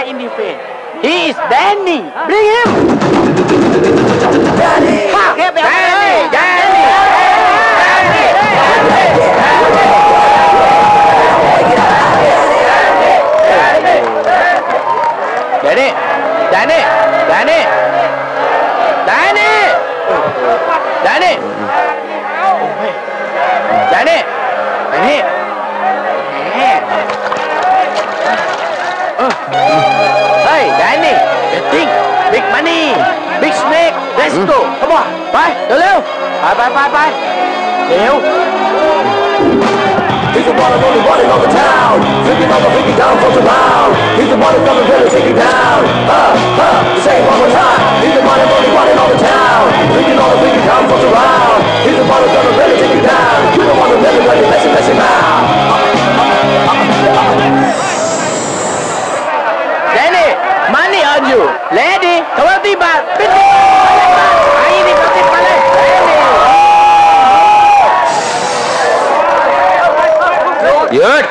guy in defense. He is Danny. Bring him. Danny. Hey, Danny, betting, big money, big snake. Let's go. Come on, ไปเร็วๆไปเร็ว He's the one and only running over town. Flicking on the flicking down, floats around. He's the one who's coming ready to take you down. Say it one more time. He's the one and only running over town. Flicking on the flicking down, floats around. He's the one who's coming ready to take you down. You don't want to really let him out. Danny, money on you. Lady, 20 baht. Ini kasih balik. Good.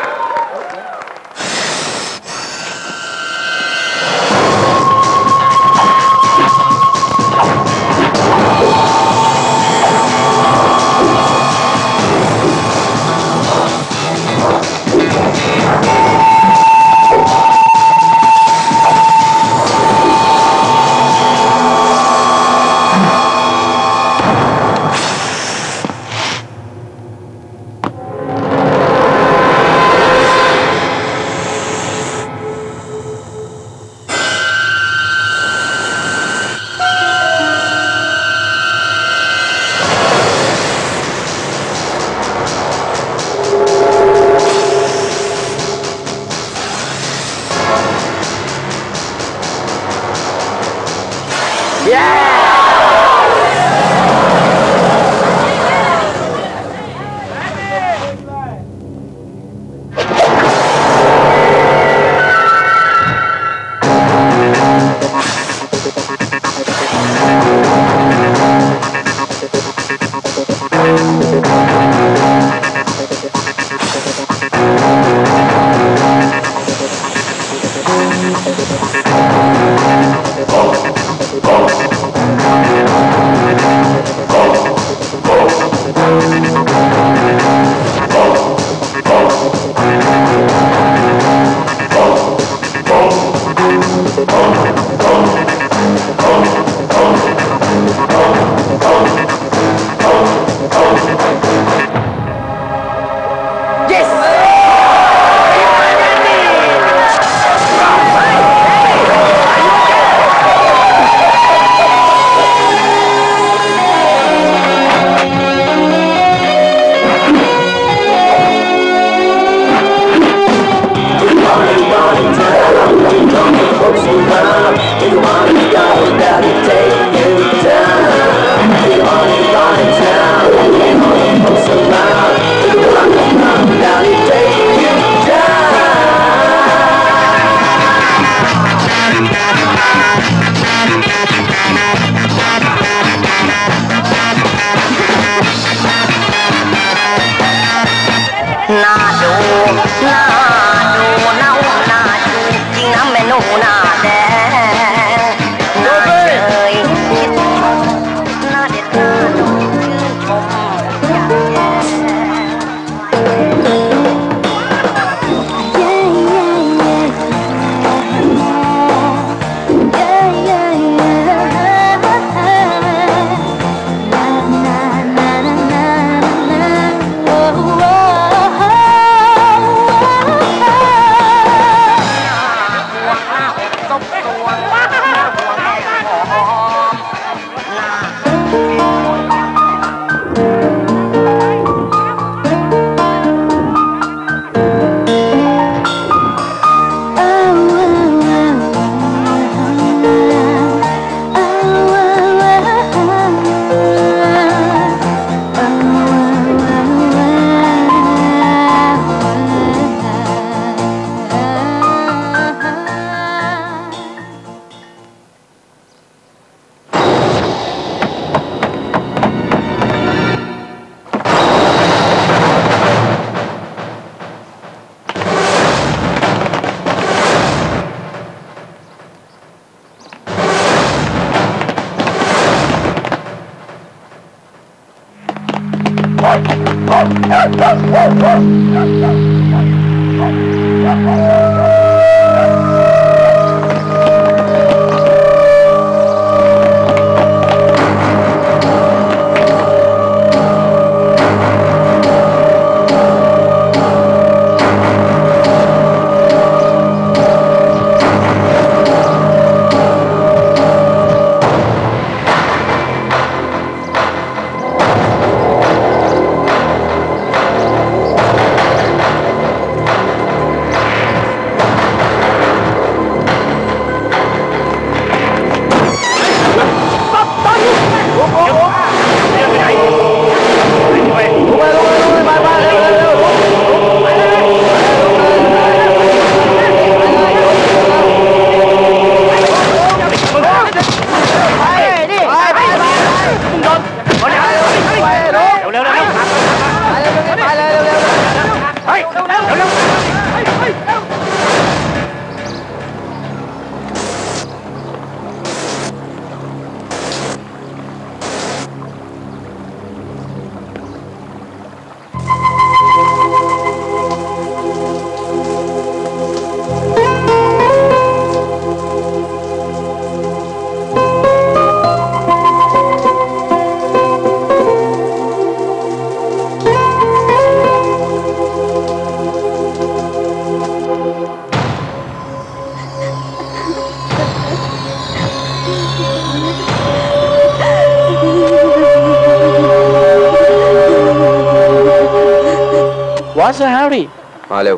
What's the hurry? Hello.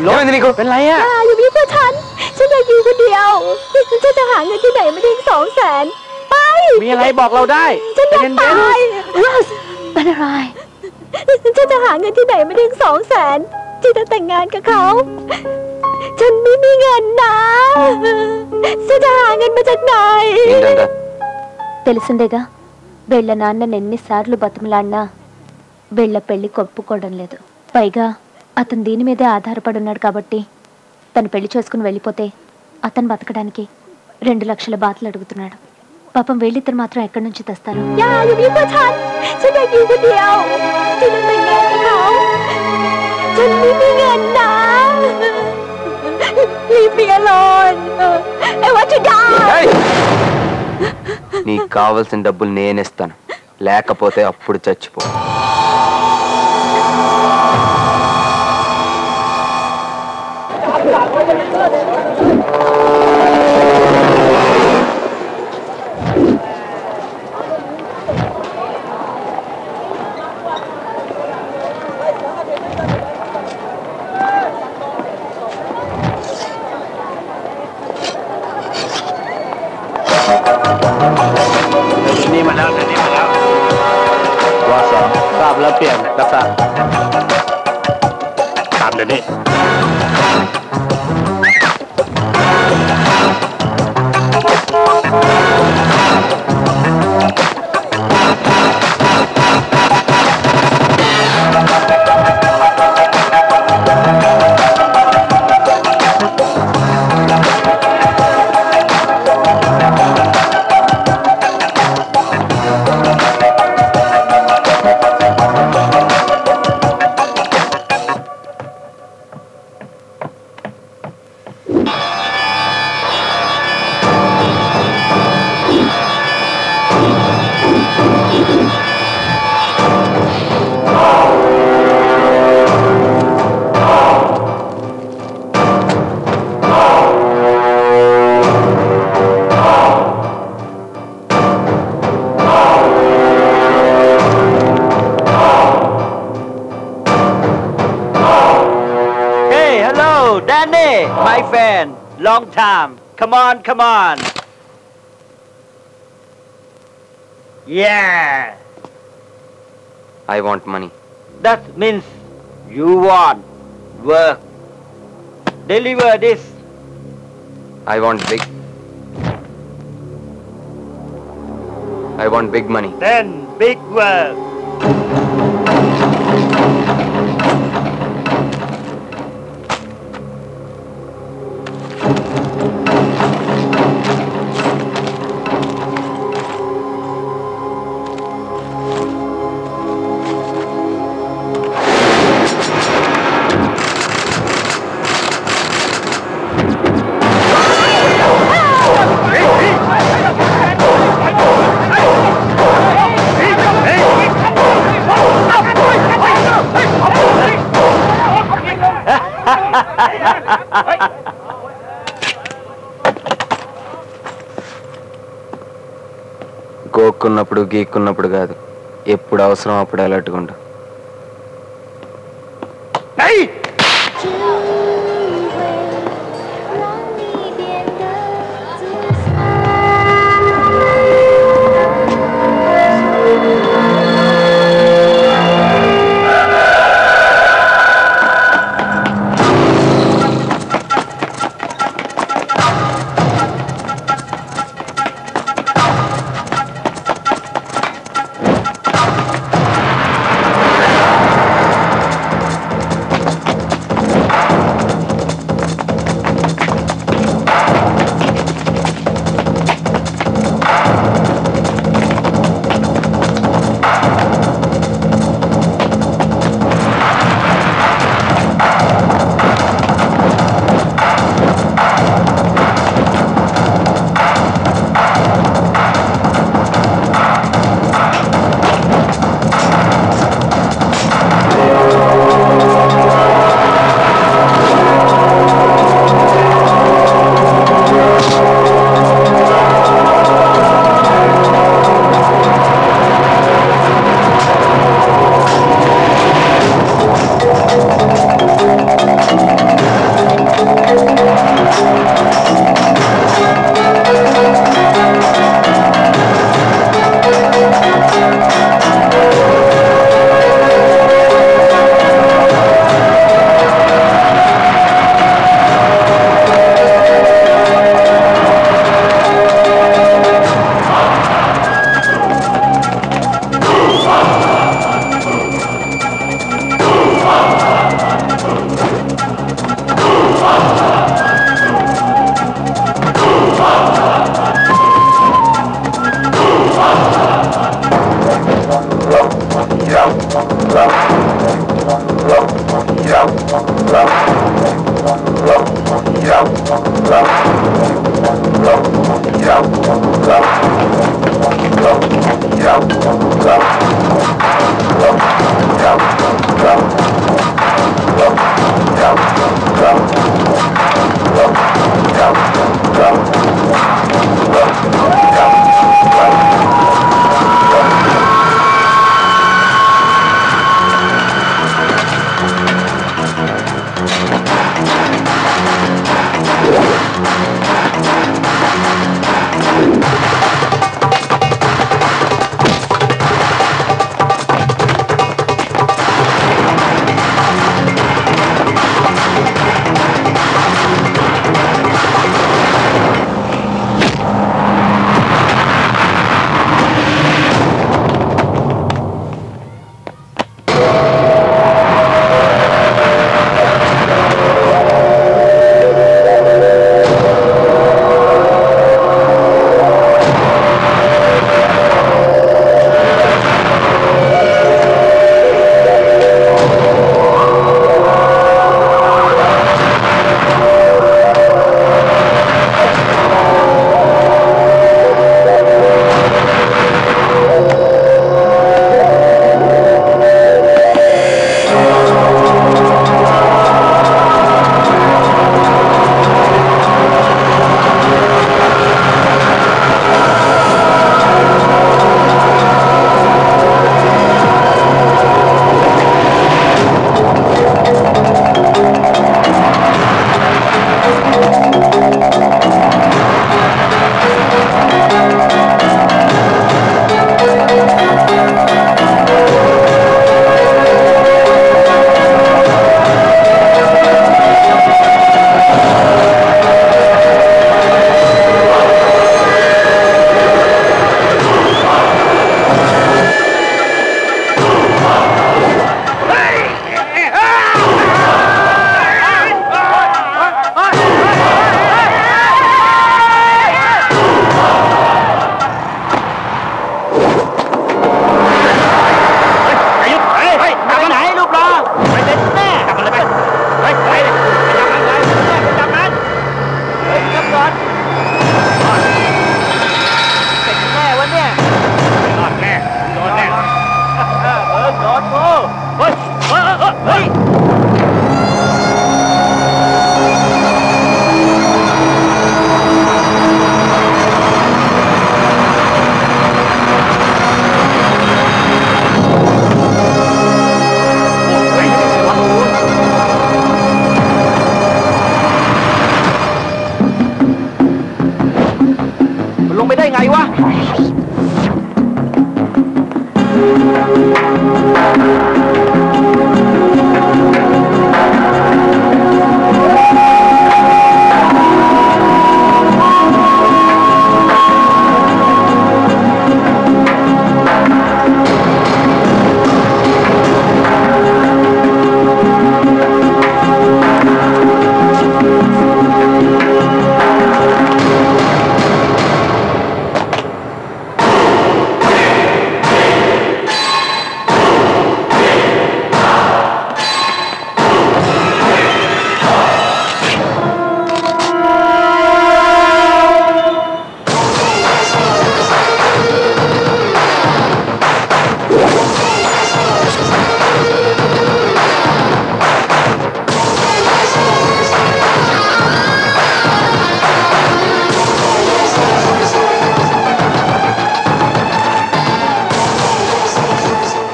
ఏమైంది నీకు?เป็นไรอ่ะ? อย่ามีเพื่อฉันอยากอยู่คนเดียวฉันจะหาเงินที่ไหนมาทิ้ง200,000ไปมีอะไรบอกเราได้ฉันอยากตายโรสเป็นอะไรฉันจะหาเงินที่ไหนมาทิ้ง200,000ที่จะแต่งงานกับเขาฉันไม่มีเงินนะฉันจะหาเงินมาจากไหนతెలిసిందేగా వీళ్ళ నాన్నని ఎన్నిసార్లు బతిమలాడినా వీళ్ళ పెళ్లి కొప్పుకోవడం లేదు పైగా అతను దీని మీదే ఆధారపడి ఉన్నాడు కాబట్టి తను పెళ్లి చేసుకుని వెళ్ళిపోతే అతను బతకడానికి 2 లక్షల బాతులు అడుగుతున్నాడు పాపం వీళ్ళిద్దరు మాత్రం ఎక్కడి నుంచి తెస్తారు నీకు కావాల్సిన డబ్బులు నేనేస్తాను లేకపోతే అప్పుడు చచ్చిపోนี่มาแล้ววาสทราบแล้วเปลี่ยนรับทราบตามเดี๋ยวนี้My friend, long time. Come on. Yeah. I want money. That means you want work. Deliver this. I want big money. Then big work. గోక్కున్నప్పుడు గీక్కున్నప్పుడు కాదు, ఎప్పుడు అవసరం అప్పుడు అలర్ట్గా ఉండు.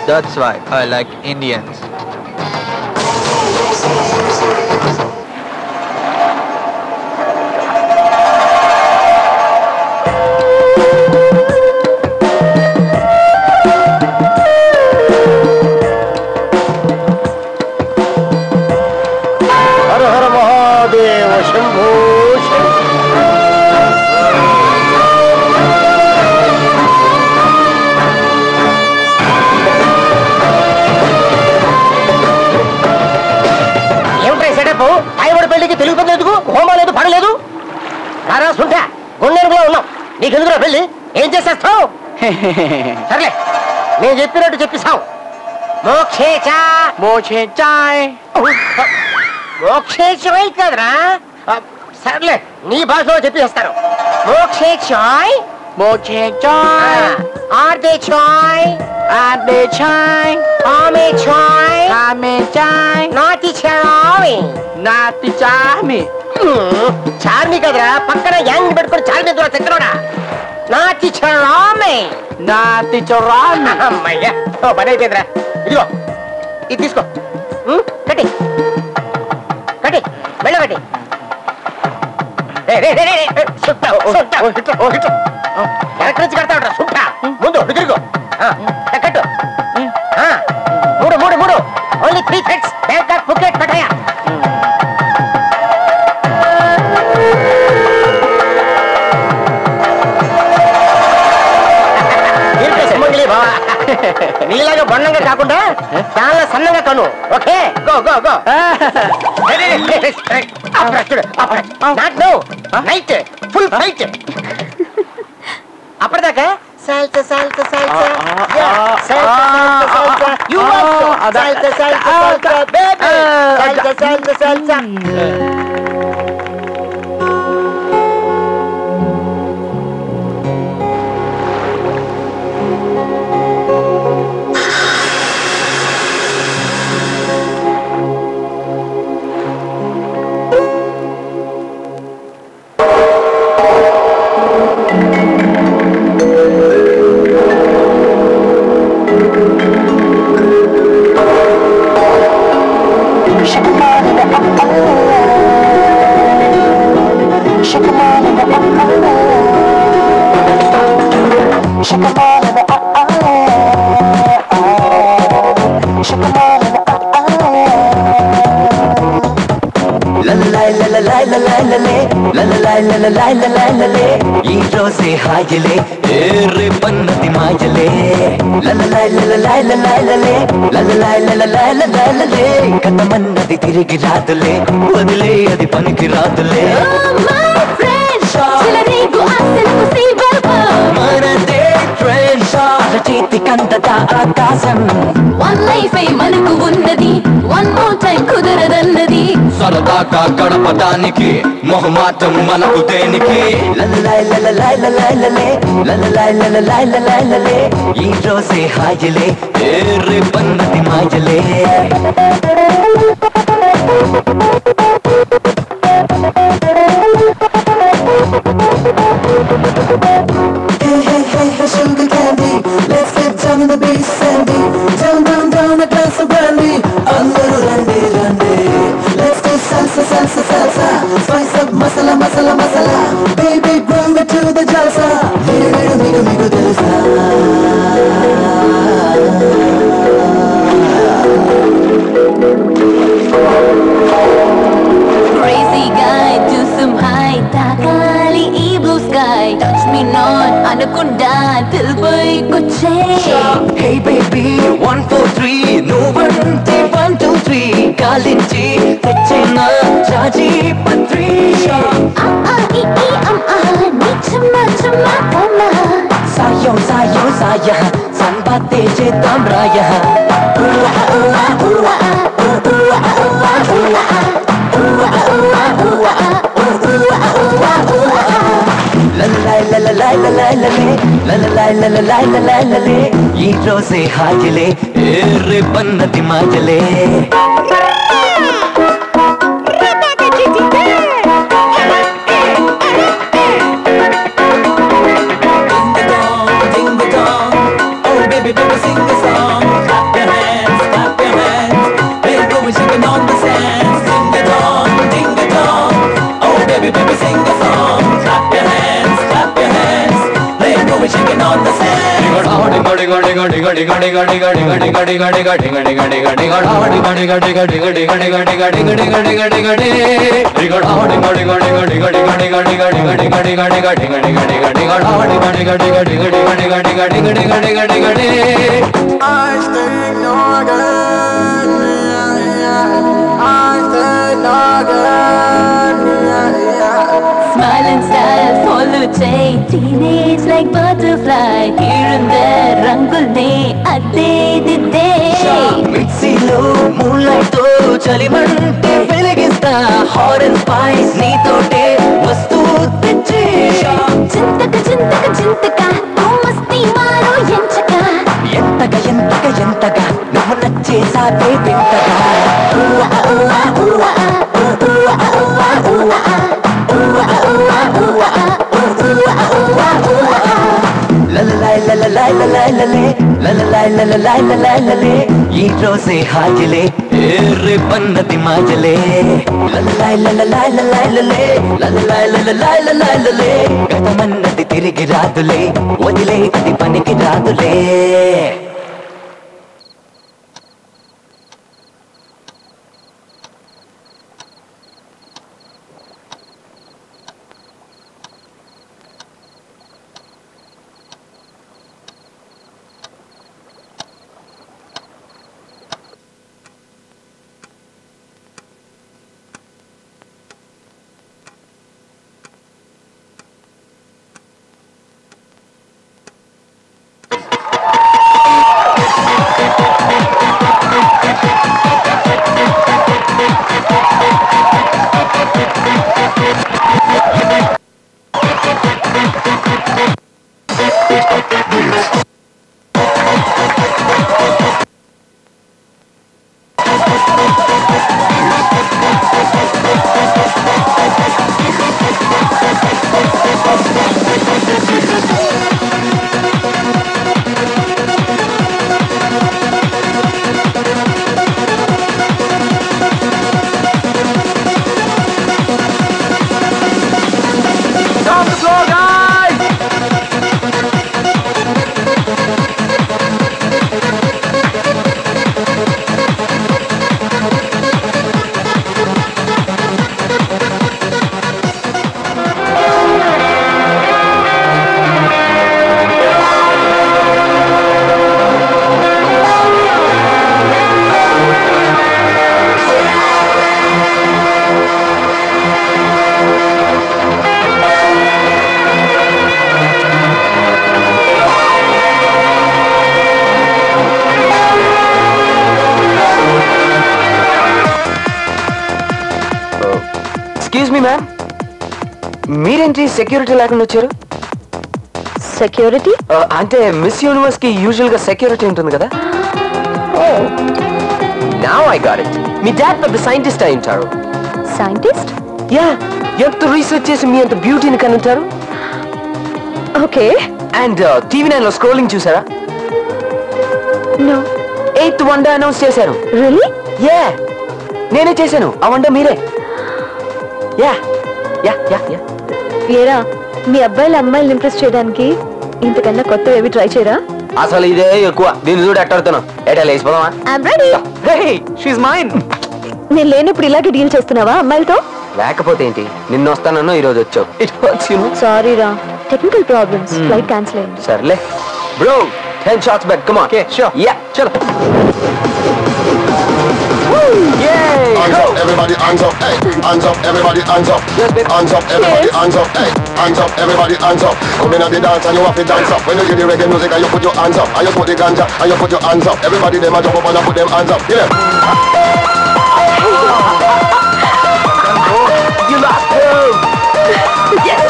That's why I like Indians. హర హర మహాదేవ శంభో ఏమిటా సెటప్? ఆయవాడి పెళ్లికి తెలుగు పెద్ద ఎందుకు? హోమా లేదు, పడలేదు. రారా సుంఠా, గుండెరుగులో ఉన్నాం. నీకెందుకురా పెళ్లి? ఏం చేసేస్తావు? సర్లే, నేను చెప్పినట్టు చెప్పిస్తావు. మోక్షేచాయ్ మోక్షేచాయ్ కదరా? సర్లే, నీ భాషలో చెప్పేస్తాను. మోక్షేచాయ్ మోక్షేచాయ్ ఆర్దే చాయ్ ఆర్దే చాయ్ ఆమె చాయ్ ఆమె చాయ్ నాటి చాయ్ నాటి చామి చార్మి కదరా? పక్కన యాంగ్ పెట్టుకొని చార్మి దూర చెక్కడా? నాటి చామే నాటి చొరామి. అమ్మయ్యా, పని అయిపోయిందిరా. ఇదిగో ఇది తీసుకో, కట్టి కట్టి వెళ్ళ కట్టి. ఎక్కడి నుంచి కడతావురా సుంఠా? ముందు తిరుగు, కట్టు. మూడు మూడు మూడు only 3 threads. Bangkok, Phuket, Pattaya. నీలాగా బొండంగా కాకుండా చాలా సన్నగా కను. Okay, go go go. Night full fight. అప్పటిదాకా salsa salsa salsa salsa salsa you also salsa salsa salsa baby salsa salsa salsa. ఈ రోజే హాయలే రే పన్నతి మాయలే కథమన్నది తిరిగి రాదులే, వదిలే అది పనికి రాదులే. మనదే ట్రెండ్ చేతి కంతట ఆకాశం. వన్ లైఫ్ మనకు ఉన్నది, వన్ మోర్ టైం కుదరదన్నది. సరదాగా గడపడానికి మొహమాటం మనకు దేనికి? ఈ రోజే హాయలే రే పన్నతి మాయలే. Sugar candy, let's get down in the bass sandy. Down, down, down, a glass of brandy. Andaru rande, rande. Let's do salsa, salsa, salsa. Spice up masala, masala, masala. Baby, bring me to the jalsa. Hey, migo, migo, delsa. Crazy guy, do some high. Takali e blue sky. Touch me not, anakunda. Till boy kuche. Hey baby, 1 4 3. No 1 2 3. Kalinchi, techena, chaji patri. Ni chama chama kama. Sayo, sayo, saya. Sanbate je tamraya. ఈ రోజే హాయలే రే పన్నతి మాయలే. Ding the dong, oh baby, baby, sing the song. Smiling style, follow chain, teenage like butterfly. Here and there, rangulne adde didde. మిక్సీలో moonlight తో చలిమంటే వెలిగిస్తా hot and spice నీతోటే వస్తూ తెచ్చి చింతక చింతక చింతక తూ మస్తి మారో ఎంచక ఎంతగా ఎంతగా ఎంతగా నువ్వు నచ్చేసాకే వింతగా ఈ రోజే హాజలే రే పన్నది మాజలే గతమన్నది తిరిగి రాదులే వదిలే అది పనికి రాదులే ఎక్స్క్యూజ్ మీ మ్యామ్, మీరేంటి సెక్యూరిటీ లేకుండా వచ్చారు? సెక్యూరిటీ అంటే మిస్ యూనివర్స్ కి యూజువల్ గా సెక్యూరిటీ ఉంటుంది కదా. Now I got it. Me dad పెద్ద సైంటిస్ట్ అయి ఉంటారు. సైంటిస్ట్? యా, ఎంత రీసెర్చ్ చేసి మీ అంత బ్యూటీని కనుంటారు. ఓకే. అండ్ టీవీ 9 లో స్క్రోలింగ్ చూసారా? నో. 8th వండర్ అనౌన్స్ చేశారు. రియల్లీ? యా, నేనే చేశాను ఆ వండర్ మీరే. Yeah yeah yeah yeah. ఏరా, మీ అబ్బాయిల అమ్మాయిలు ఇంప్రెస్ చేయడానికి ఇంతకన్నా కొత్త ఏవి ట్రై చేయరా? అసలు ఇదే ఎక్కువ. దీన్ని చూడు ఎట్టాడుతున్నాం. ఎటా లేచిపోదామా? I'm ready. Hey, she's mine. నేను లేనప్పుడు ఇలాగే డీల్ చేస్తున్నావా అమ్మాయిలతో? లేకపోతే ఏంటి, నిన్న వస్తానన్నా ఈ రోజు వచ్చావు. It hurts you. సారీ రా, టెక్నికల్ ప్రాబ్లమ్స్. ఫ్లైట్ క్యాన్సిల్ అయింది. సర్లే bro, 10 shots back. Come on. Okay, sure. Yeah, chalo. Yay! Hands up, everybody, hands up, hey. Hands up, everybody, hands up. Yes, babe. Hands up, everybody, hands up, hey. Hands up, everybody, hands up. Come in at the dance and you have to dance up. When you hear the reggae music and you put your hands up, and you put the ganja and you put your hands up. Everybody them a jump up and put them hands up. Hear them. You lost him. Yes.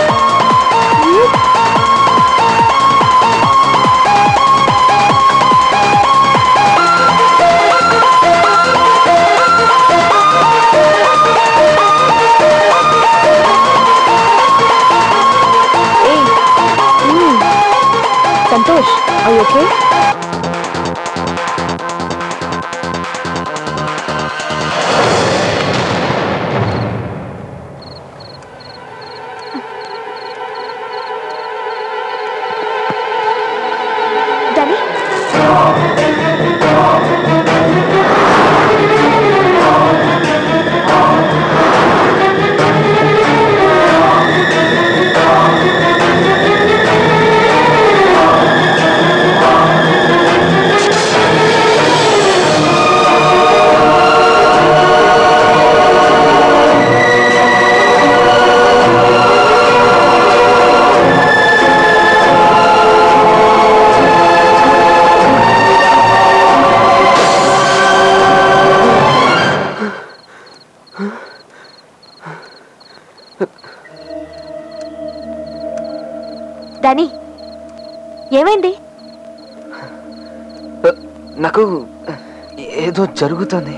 Santosh, are you okay? Danny? Danny ఏమైంది? నాకు ఏదో జరుగుతుంది.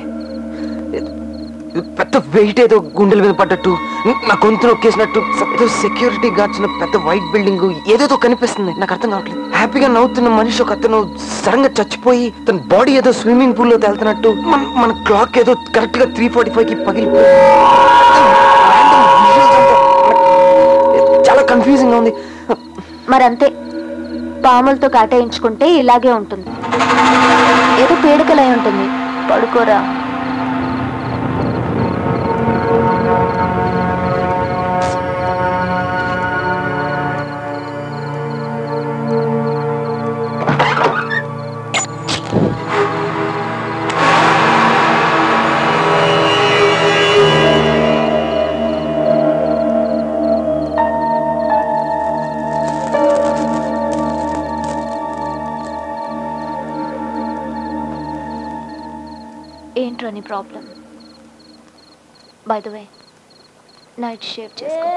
పెద్ద wait ఏదో గుండెల మీద పడ్డట్టు, నా గొంతు నొక్కేసినట్టు, ఏదో సెక్యూరిటీ గార్డ్స్ పెద్ద వైట్ బిల్డింగ్ ఏదేదో కనిపిస్తుంది. నాకు అర్థం కావట్లేదు. హ్యాపీగా నవ్వుతున్న మనిషి ఒక అతను సడన్ గా చచ్చిపోయి తన బాడీ ఏదో స్విమ్మింగ్ పూల్ లో తేలుతున్నట్టు, మన క్లాక్ ఏదో కరెక్ట్ గా 3:45కి పగిలిపోయి చాలా కన్ఫ్యూజింగ్ గా ఉంది. మరంతే, పాములతో కాటేయించుకుంటే ఇలాగే ఉంటుంది. ఏదో పీడకలై ఉంటుంది. పడుకోరా. ఏంట్రా నీ problem? By the way, night shave చేసుకో.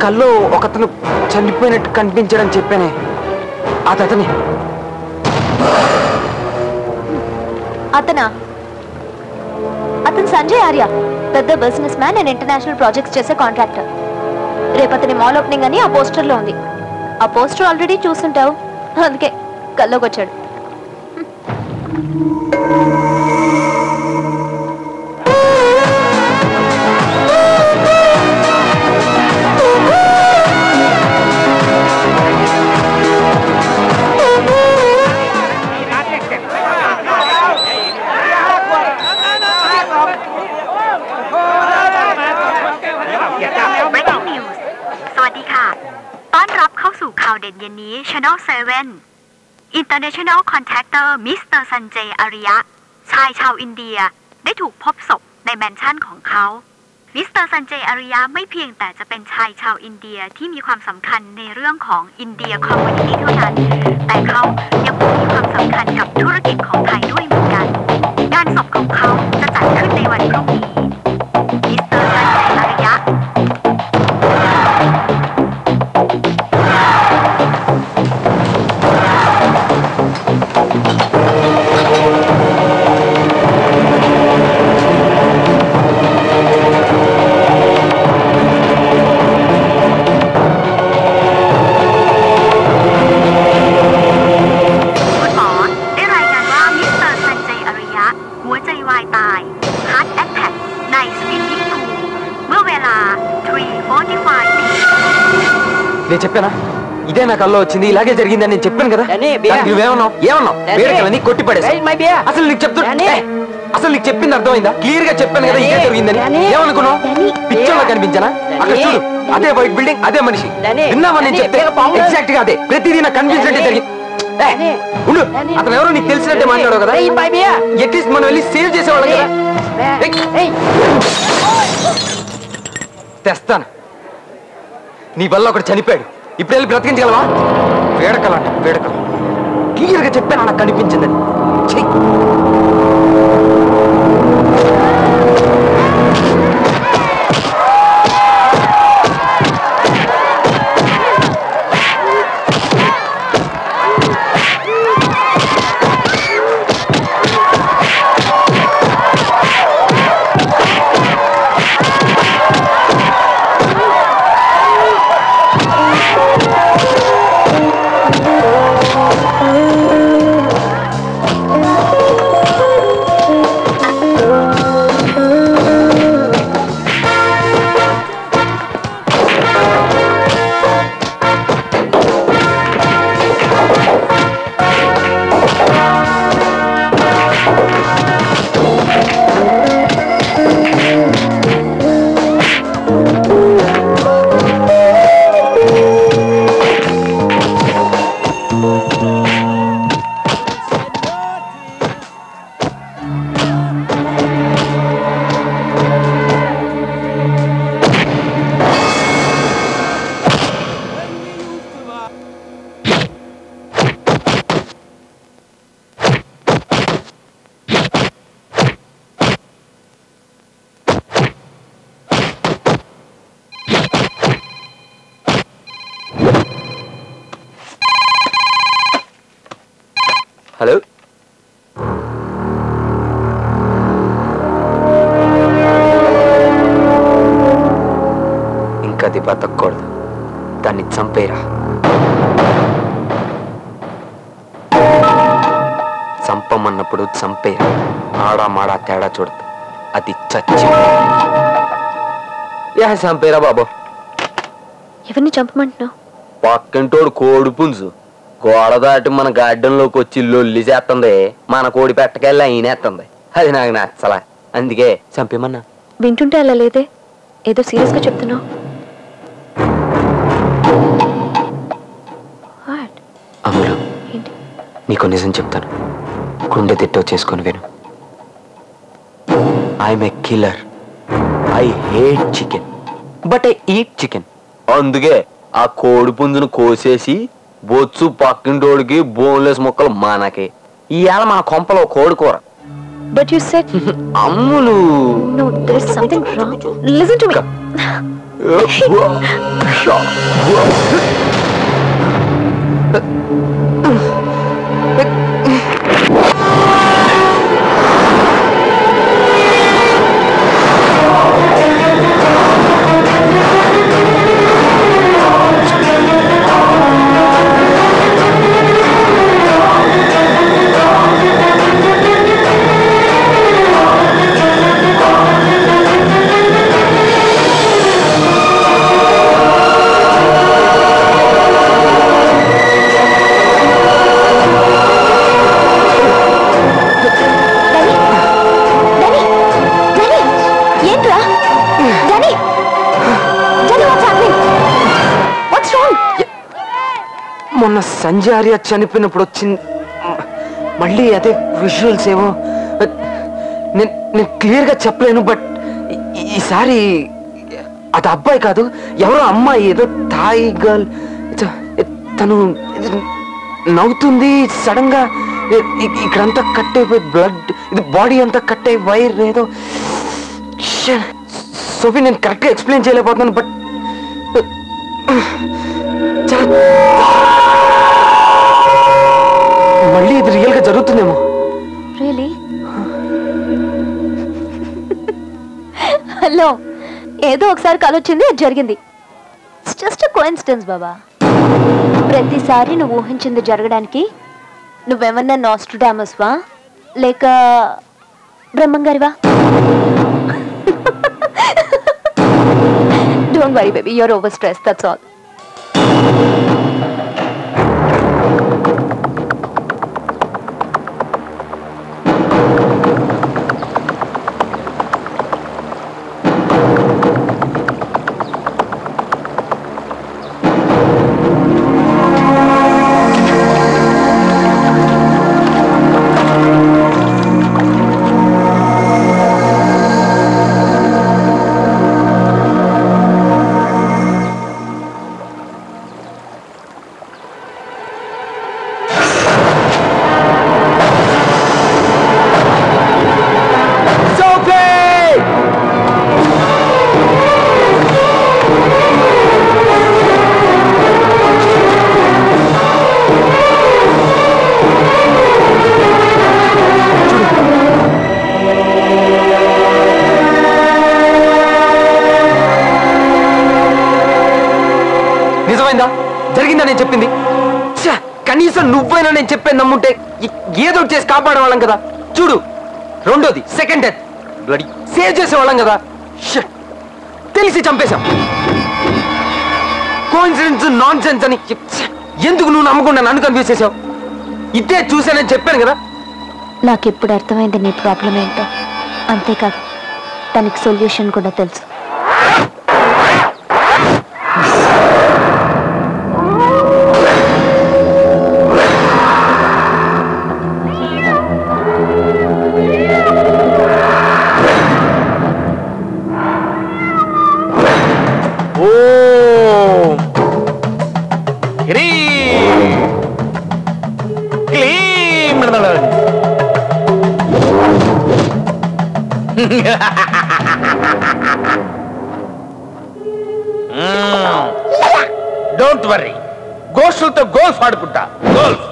కల్లో ఒకతను చనిపోయినట్టు కనిపించడం చెప్పానే, అతనే. అతనా? అతను సంజయ్ ఆర్య, పెద్ద business man and international projects చేసే కాంట్రాక్టర్. రేపు అతని మాల్ ఓపెనింగ్ అని ఆ పోస్టర్ లో ఉంది. ఆ పోస్టర్ ఆల్రెడీ చూస్తుంటావు, అందుకే కల్లోకి వచ్చాడు.ข่าวเด่นเย็นนี้ Channel 7 International Contractor มิสเตอร์สันเจย์อาริยะชายชาวอินเดียได้ถูกพบศพในแมนชั่นของเขามิสเตอร์สันเจย์อาริยะไม่เพียงแต่จะเป็นชายชาวอินเดียที่มีความสำคัญในเรื่องของอินเดียคอมมูนิตี้เท่านั้นแต่เขายังมีความสำคัญกับธุรกิจของไทยด้วยเหมือนกันงานศพของเขาจะจัดขึ้นในวันพรุ่งนี้มิสเตอร์สันเจย์อาริยะనేను చెప్పానా ఇదే నా కల్లో వచ్చింది ఇలాగే జరిగిందని నేను చెప్పాను కదా నువ్వేమన్నావు వేడకలని కొట్టిపడేసి అసలు నీకు అసలు నీకు చెప్పింది అర్థమైందా క్లియర్ గా చెప్పాను కదా ఇదే జరిగిందని ఏమనుకున్నావు పిక్చర్ లో కనిపించానా అక్కడ చూడు అదే వైట్ బిల్డింగ్ అదే మనిషి విన్నావా నేను చెప్తే ఎగ్జాక్ట్ గా అదే ప్రతిదీ నాకు కనిపించినట్టే జరిగింది ఉండు అతను ఎవరో నీకు తెలిసినట్టే మాట్లాడావు కదా అట్లీస్ట్ మనం వెళ్ళి సేవ్ చేసేవాళ్ళం కదా తెస్తాను నీ వల్ల ఒకటి చనిపోయాడు ఇప్పుడు వెళ్ళి బ్రతికించగలవా వేడకలంట వేడకల క్లియర్ గా చెప్పాను నాకు కనిపించిందని హలో ఇంకది బతకూడదు, దాన్ని చంపేరా. చంపమన్నప్పుడు చంపేరా. ఆడా మాడా తేడా చూడదు, అది చచ్చి చంపేరా బాబు. ఎవరిని చంపమంటున్నావు? పక్కింటోడు కోడి పుంజు గోడ దాటి మన గార్డెన్లోకి వచ్చి లొల్లి చేస్తుంది. మన కోడి పెట్టకెళ్ళి అయినేస్తుంది. అది నాకు నచ్చలా, అందుకే చంపేమన్నా. వింటుంటే అలా లేదే, ఏదో సీరియస్ గా చెప్తున్నావు. అమలు, నీకు నిజం చెప్తాను, గుండె తిట్టో చేసుకొని విను. I'm a killer. I hate chicken but I eat chicken. అందుకే ఆ కోడి పుంజును కోసేసి బొచ్చు పక్కింటోడికి బోన్లెస్ ముక్కలు మనకి. ఇవాళ మన కొంపలో కోడి కూర. But you said Ammulu. No, there is something wrong. Listen to me. మొన్న సంజయ్ ఆర్య చనిపోయినప్పుడు వచ్చింది మళ్ళీ అదే విజువల్స్ ఏమో. నేను క్లియర్గా చెప్పలేను, బట్ ఈసారి అది అబ్బాయి కాదు, ఎవరో అమ్మాయి, ఏదో థాయ్ గర్ల్. తను నవ్వుతుంది సడన్ గా, ఇక్కడంతా కట్ అయిపోయి బ్లడ్, ఇది బాడీ అంతా కట్ అయి వైర్ ఏదో. సోఫీ, నేను కరెక్ట్గా ఎక్స్ప్లెయిన్ చేయలేకపోతున్నాను, బట్ మళ్ళీ ఇది రియల్ గా జరుగుతుందేమో. రియలీ? హలో, ఏదో ఒకసారి కలొచ్చింది, అది జరిగింది. ఇట్స్ జస్ట్ ఎ కోఇన్సిడెన్స్ బాబా. ప్రతిసారి నువ్వు ఊహించింది జరగడానికి నువ్వేమన్నా నాస్ట్రాడామస్వా లేక బ్రహ్మంగారివా? Don't worry baby, you're over stress, that's all. జరిగిందా నేను చెప్పింది? కనీసం నువ్వైనా నేను చెప్పేది నమ్ముంటే ఏదో చేసి కాపాడేవాళ్ళం కదా. చూడు, రెండోది సెకండ్ డెత్ బ్లడీ సేవ్ చేసేవాళ్ళం కదా. తెలిసి చంపేశాం. కోఇన్సిడెన్స్ నాన్ సెన్స్ అని ఎందుకు నువ్వు నమ్మకుండా నన్ను కన్ఫ్యూజ్ చేసావు? ఇదే చూసానని చెప్పాను కదా. నాకు ఇప్పుడు అర్థమైంది నీ ప్రాబ్లం ఏంటో. అంతేకాదు దానికి సొల్యూషన్ కూడా తెలుసు. డోంట్ వర్రీ, గోష్ఠులతో గోల్ఫ్ ఆడుకుంటా. గోల్ఫ్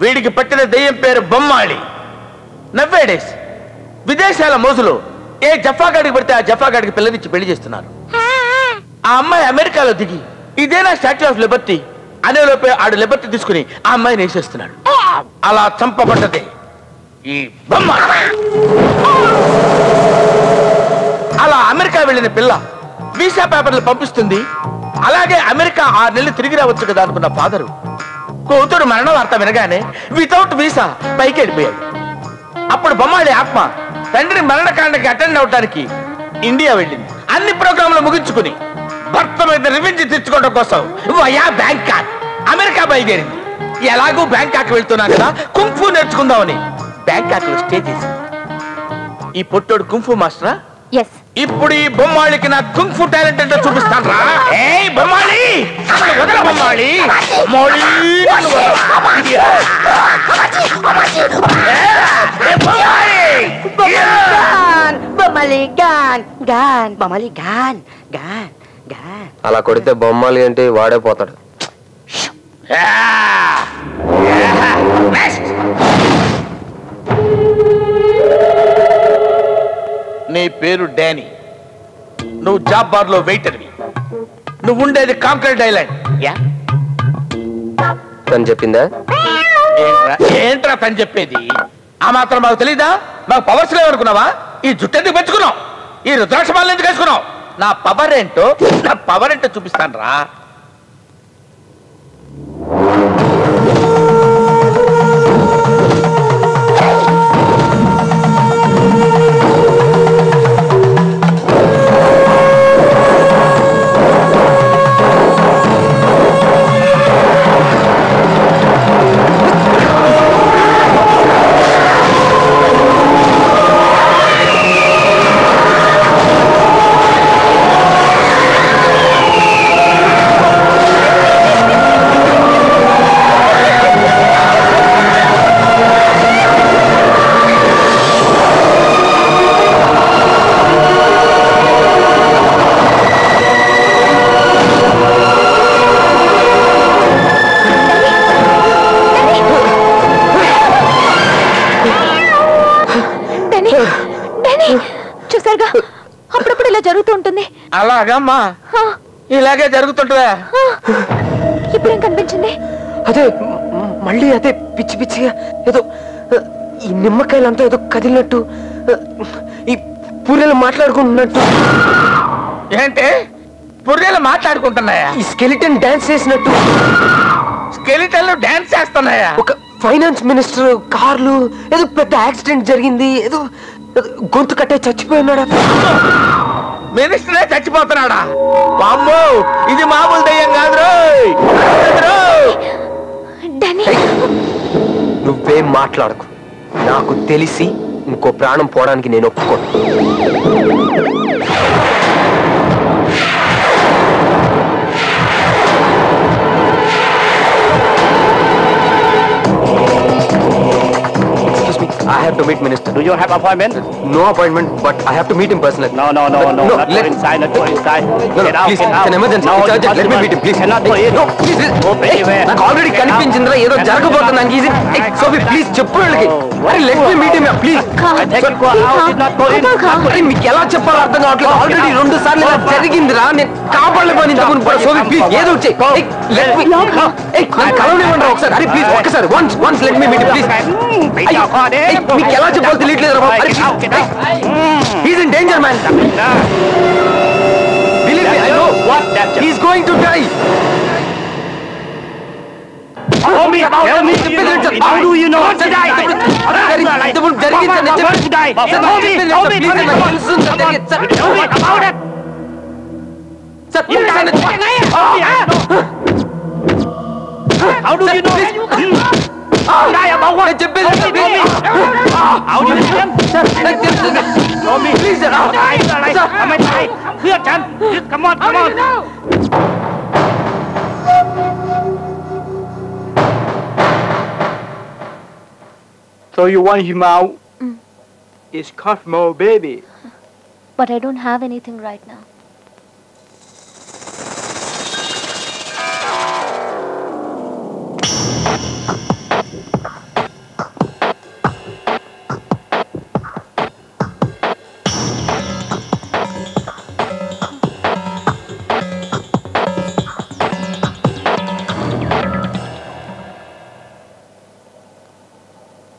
వీడికి పట్టిన దెయ్యం పేరు బొమ్మాళి. నవ్వేడేస్ విదేశాల మోజులో ఏ జఫాగాడికి పడితే ఆ జఫాగాడికి పిల్లనిచ్చి పెళ్లి చేస్తున్నారు. ఆ అమ్మాయి అమెరికాలో దిగి ఇదేనా స్టాచ్యూ ఆఫ్ లిబర్టీ అనేలోపే ఆడు లిబర్టీ తీసుకుని ఆ అమ్మాయిని వేసేస్తున్నాడు. అలా చంపబడ్డదే ఈ బొమ్మాళి. అలా అమెరికా వెళ్ళిన పిల్ల వీసా పేపర్లు పంపిస్తుంది. అలాగే అమెరికా 6 నెలలు తిరిగి రావచ్చు కదా అనుకున్న ఫాదరు కూతురు మరణ వార్త వినగానే వితౌట్ వీసా పైకి వెళ్ళిపోయాడు. అప్పుడు బొమ్మాళి ఆత్మ తండ్రి మరణకాండకి అటెండ్ అవడానికి ఇండియా వెళ్ళింది. అన్ని ప్రోగ్రాంలు ముగించుకుని భర్త మీద రివెంజ్ తెచ్చుకోవడం కోసం వయా బ్యాంకాక్ అమెరికా బయలుదేరింది. ఎలాగూ బ్యాంకాక్ వెళ్తున్నా కదా కుంఫు నేర్చుకుందామని బ్యాంకాక్ లో స్టే చేసింది. ఈ పొట్టోడు కుంఫు మాస్టరా? ఇప్పుడు ఈ బొమ్మాళికి నా కుంఫు టాలెంట్ అంటే చూపిస్తాను రా. బొమ్మాళి వదల బొమ్మాళి. అలా కొడితే బొమ్మాలి అంటే వాడే పోతాడు. నీ పేరు డానీ. నువ్వు జాబ్ బార్ లో వెయిటర్వి. నువ్వు ఉండేది కాంక్రీట్ ఐలాండ్. తను చెప్పిందా? ఏంట్రా తను చెప్పేది? ఆ మాత్రం మాకు తెలీదా? మాకు పవర్స్ లేవనుకున్నావా? ఈ జుట్టు ఎందుకు పెంచుకున్నావు? ఈ రుద్రాక్షమాలను ఎందుకు వేసుకున్నావు? నా పవర్ ఏంటో చూపిస్తాను రా. చూసారుగా అప్పుడప్పుడు ఇలా జరుగుతూ ఉంటుంది. అలాగమ్మా, ఇలాగే జరుగుతుంటుందా? ఇప్పుడేం కనిపించింది? అదే మళ్ళీ అదే పిచ్చి పిచ్చిగా ఏదో ఈ నిమ్మకాయలంతా ఏదో కదిలినట్టు, ఈ పూరెలు మాట్లాడుకుంటున్నట్టు. ఏంటి పూరెలు మాట్లాడుకుంటున్నాయా? ఈ స్కెలిటన్ డాన్స్ చేసినట్టు. స్కెలిటన్లు డాన్స్ చేస్తున్నాయా? ఒక ఫైనాన్స్ మినిస్టర్ కార్లు ఏదో పెద్ద యాక్సిడెంట్ జరిగింది, ఏదో గొంతు కట్టే చచ్చిపోయినాడా. మినిస్టరే చచ్చిపోతున్నాడా? వామ్మో, ఇది మామూలు దయ్యం కాదు. నువ్వేం మాట్లాడకు. నాకు తెలిసి ఇంకో ప్రాణం పోవడానికి నేను ఒప్పుకోను. I have to meet minister. Do you have appointment? No appointment, but I have to meet him personally. No. Not go inside. Not go inside. No, Get out. please. Get out. It's an emergency. No, Let me meet him, please. Cannot go in. No, please. Go anywhere. నాకు already కనిపించిందిరా ఏదో జరగబోతుంది. Sophie please చెప్పు వాళ్ళకి. అరే let me meet him please. మీకు ఎలా చెప్పాలో అర్థం కావట్లేదు. ఆల్రెడీ 2 సార్లు ఇలా జరిగిందిరా. నేను కాపాడలేకపోయిన ఇంతకు సోఫీ ప్లీజ్ ఏదో కలవనివ్వండి ఒకసారి. అరే ప్లీజ్ ఒక్కసారి once let me meet please. మీకు ఎలా చెప్పాలో తెలియట్లేదు. He's in danger, man. Believe me, I know. What danger? He's going to die. Tell me. How do you know what to die? How do you know? Die about what? How do you know? Show me. Please, sir. Come on, here, Chan. Come on. So you want him out? It's Cosmo, baby. But I don't have anything right now.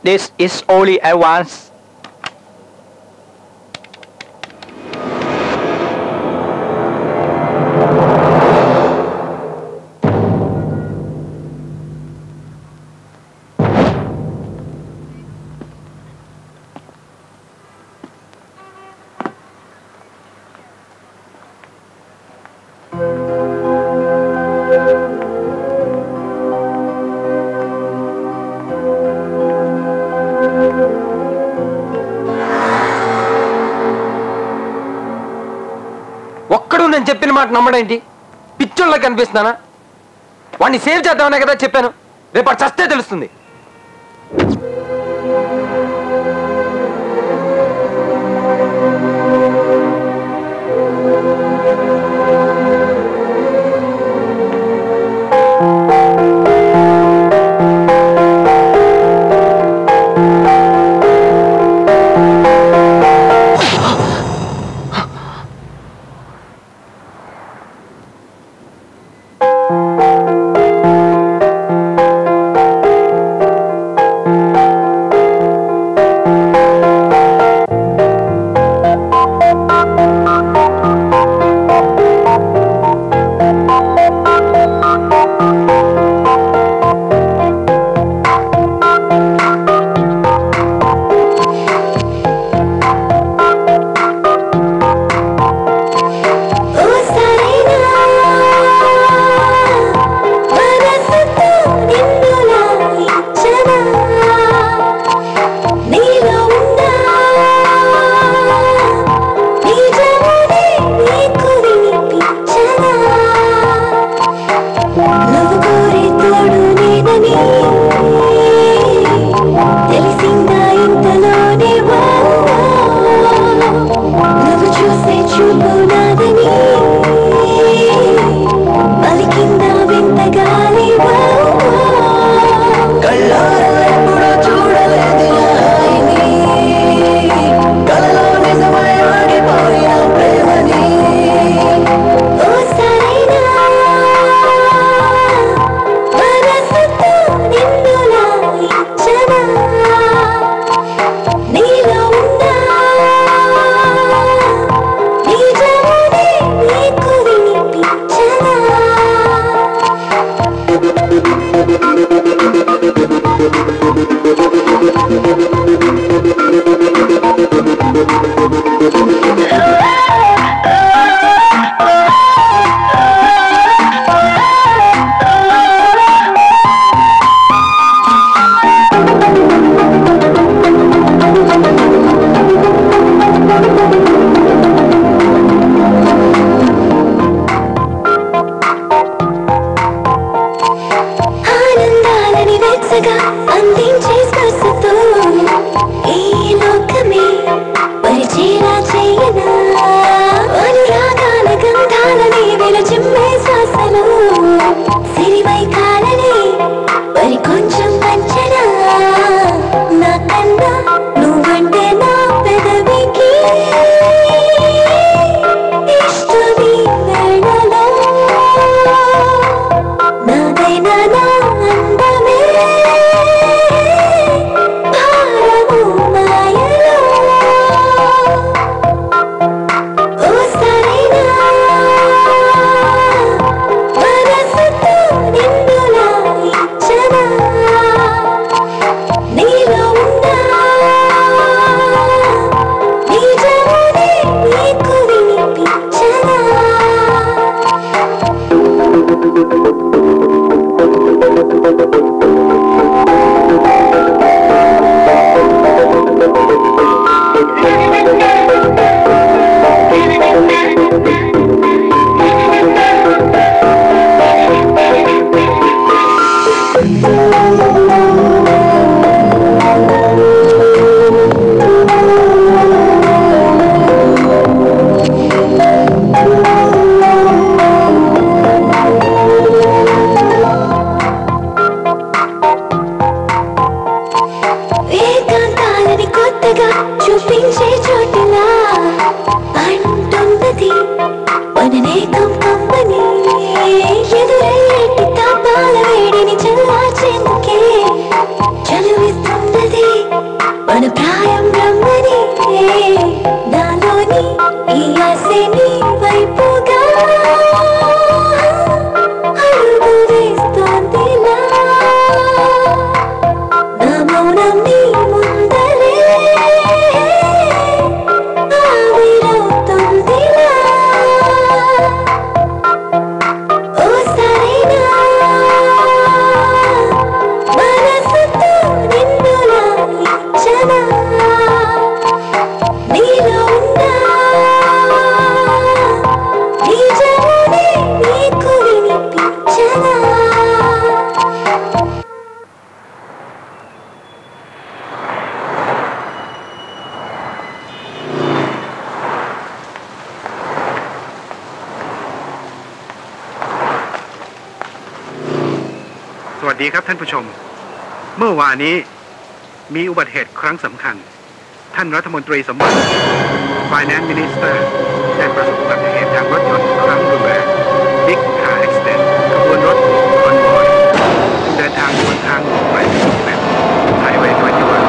This is only advance. ఒక్కడు నేను చెప్పిన మాట నమ్మడేంటి? పిచ్చోళ్ళకి కనిపిస్తున్నానా? వాడిని save చేద్దామనే కదా చెప్పాను. రేపటి చస్తే తెలుస్తుంది. สวัสดีครับท่านผู้ชมเมื่อวานนี้มีอุบัติเหตุครั้งสำคัญท่านรัฐมนตรีสมบัติ Finance Minister ได้ประสบอุบัติเหตุทางรถยนต์ครั้งรุนแรง Big Car Accident ขบวนรถคอนวอยเดินทางบนทางหลวงหมายเลข8 Highway 21ఎవరు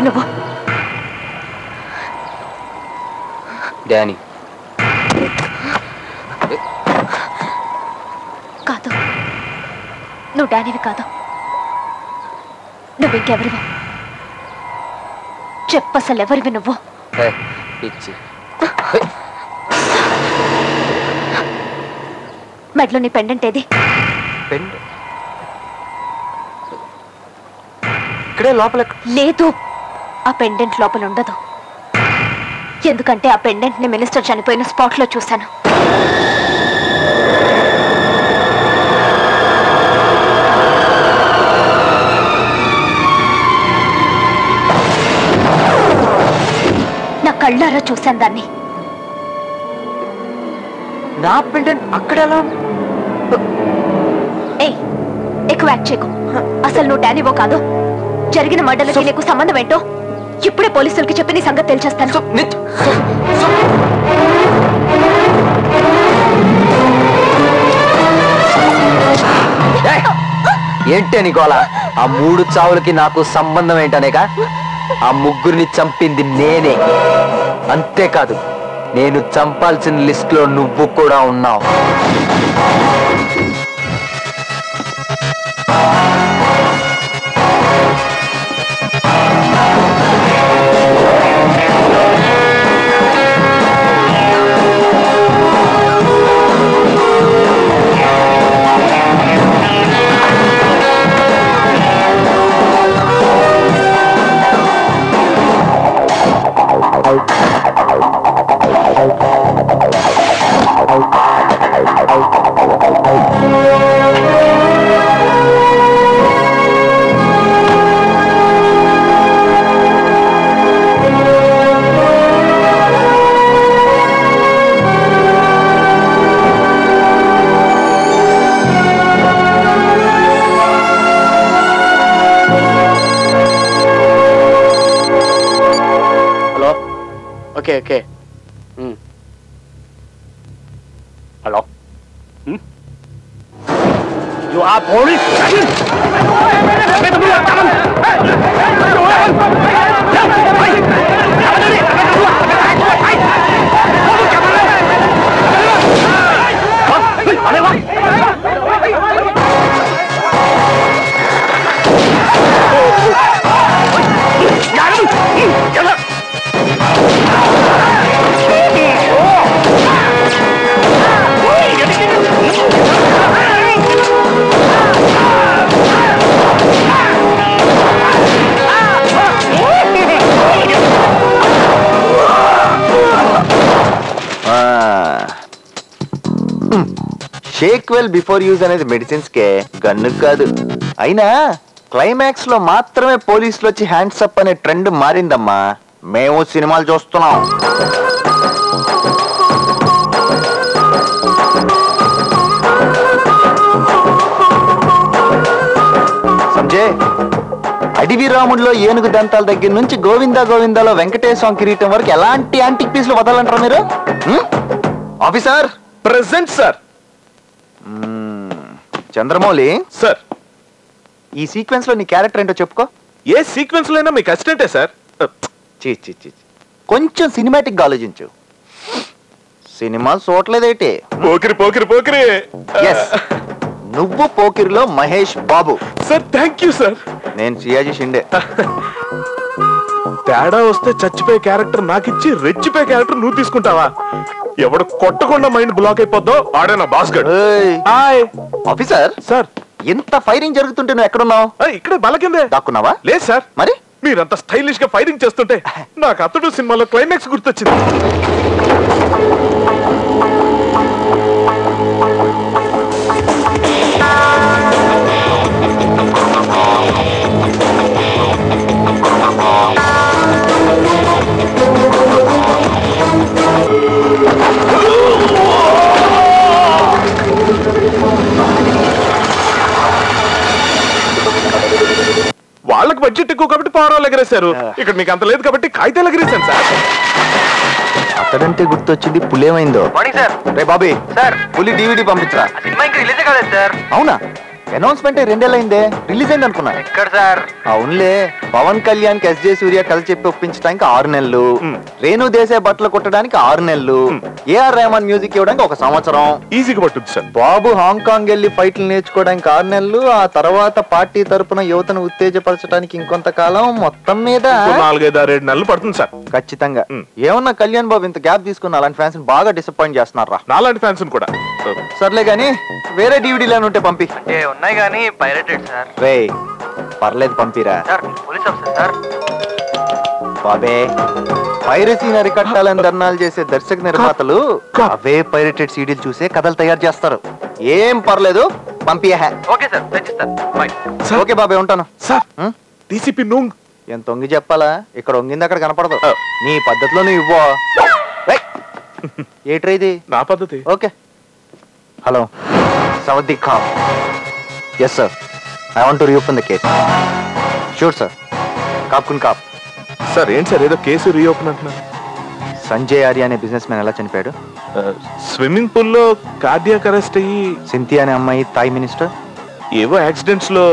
నువ్వు? డానీ. కాదు, నువ్వు డానీవి కాదు. నువ్వు ఇంకెవరివో చెప్పు. అసలు ఎవరివి నువ్వు? పిచ్చి. మెడలో నీ పెండెంట్ ఏది? ఇక్కడే లోపల లేదు. ఆ పెండెంట్ లోపల ఉండదు. ఎందుకంటే ఆ పెండెంట్ ని మినిస్టర్ చనిపోయిన స్పాట్ లో చూశాను. నా కళ్ళారా చూశాను దాన్ని. నా పెండెంట్ అక్కడ ఎలా? ఏయ్, ఎక్కువ యాక్ట్ చేయకు. అసలు నువ్వు డానీవో కాదు. జరిగిన మర్డర్లకి నీకు సంబంధం ఏంటో ఇప్పుడే పోలీసులకి చెప్పి నీ సంగతి తెలిచేస్తాను. ఏంటే నీకోలా? ఆ 3 చావులకి నాకు సంబంధం ఏంటనేగా? ఆ ముగ్గురిని చంపింది నేనే. అంతేకాదు, నేను చంపాల్సిన లిస్ట్ లో నువ్వు కూడా ఉన్నావు. Okay. Hello? You are police? Shake well before use అనేది మెడిసిన్స్ కే, గన్ను కాదు. అయినా క్లైమాక్స్ లో మాత్రమే పోలీసులు వచ్చి హ్యాండ్స్ అప్ అనే ట్రెండ్ మారిందమ్మా. మేము సినిమాలు చూస్తున్నాం. సంజయ్, అడవి రాముడిలో ఏనుగు దంతాల దగ్గర నుంచి గోవిందా గోవిందాలో వెంకటేశ్వరం కిరీటం వరకు ఎలాంటి యాంటిక్ పీసులు వదలంటారా మీరు? Officer present sir. Chandramouli sir, ఈ సీక్వెన్స్ లో నీ క్యారెక్టర్ ఏంటో చెప్పుకో. ఏ సీక్వెన్స్ లో అయినా మీకు అసిస్టెంటే సార్. కొంచెం సినిమాటిక్ గా ఆలోచించు. సినిమాలు చూడలేదేంటి? పోకిరి పోకిరి పోకిరి. నువ్వు పోకిరిలో Mahesh Babu. Sir thank you sir. నేను సియాజీ షిండే. తేడా వస్తే చచ్చిపోయే క్యారెక్టర్ నాకిచ్చి రెచ్చిపోయే క్యారెక్టర్ నువ్వు తీసుకుంటావా? ఎవడు కొట్టకుండా మైండ్ బ్లాక్ అయిపోద్దో ఆడే నా బాస్ గడ్. ఆఫీసర్ సార్, ఇంత ఫైరింగ్ జరుగుతుంటే నువ్వు ఎక్కడున్నావు? ఇక్కడే బల కిందే దాక్కున్నావా? లేదు సార్. మరి మీరంత స్టైలిష్ గా ఫైరింగ్ చేస్తుంటే నాకు అతడు సినిమాలో క్లైమాక్స్ గుర్తొచ్చింది. వాళ్ళకి బడ్జెట్ ఎక్కువ కాబట్టి పవరాలు ఎగరేశారు. ఇక్కడ మీకు అంత లేదు కాబట్టి కాగితాలు ఎగరేశాను సార్. అతడంటే గుర్తొచ్చింది. పులేమైందో? రే బాబీ సార్, పులి DVD పంపించరా. సినిమా ఇంకా రిలీజ్ కాలేదు సార్. అవునా? అనౌన్స్మెంట్ 2 ఏళ్ళైందే, రిలీజ్ అయింది అనుకున్నా. ఎక్కడ సార్? అవునులే, పవన్ కళ్యాణ్ కి SJ సూర్య కథ చెప్పి ఒప్పించడానికి 6 నెలలు, రేణు దేశాయ్ బట్టలు కొట్టడానికి 6 నెలలు, AR రెహమాన్ మ్యూజిక్ ఇవ్వడానికి 1 సంవత్సరం. ఈజీగా పట్టుద్ది సార్. బాబు హాంకాంగ్ వెళ్ళి ఫైట్లు నేర్చుకోవడానికి 6 నెలలు, ఆ తర్వాత పార్టీ తరపున యువతను ఉత్తేజపరచడానికి ఇంకొంతకాలం, మొత్తం మీద 4-5-6 నెలలు పడుతుంది సార్. ఖచ్చితంగా. ఏమన్నా కళ్యాణ్ బాబు ఇంత గ్యాప్ తీసుకున్న అలాంటి ఫ్యాన్స్ బాగా డిసప్పాయింట్ చేస్తున్నారా? నాలాంటి ఫ్యాన్స్ కూడా. సర్లే గానీ వేరే DVD ఉంటే పంపి. అంటే ఉన్నాయి కానీ పైరేటెడ్ సార్. రే పర్లేదు పంపిరా. Police officer sir. బాబే, పైరసీని అరికట్టాలని ధర్నాలు చేసే దర్శక నిర్మాతలు అవే పైరేటెడ్ సీడీలు చూసే కథలు తయారు చేస్తారు. ఏం పర్లేదు పంపియా. ఓకే సార్, తెచ్చిస్తాను. ఓకే బాబే, ఉంటాను. DCP నూంగ్ ఎంత వంగి చెప్పాలా? ఇక్కడ వంగింది అక్కడ కనపడదు. నీ పద్ధతిలో నువ్వు ఇవ్వో. ఏట్రా ఇది? నా పద్ధతి. ఓకే. హలో, సవద్దీ ఖాన్. Yes sir, I want to reopen the case. Sure sir. కాపుకున్ కాప్. సార్ ఏంటి సార్ ఏదో కేసు రీఓపెన్ అంటున్నారు? సంజయ్ ఆర్య అనే బిజినెస్ మ్యాన్ ఎలా చనిపోయాడు? స్విమ్మింగ్ పూల్ లో కార్డియాక్ అరెస్ట్ అయ్యి. సింథియా అనే అమ్మాయి థాయ్ మినిస్టర్ ఏవో యాక్సిడెంట్స్ లో.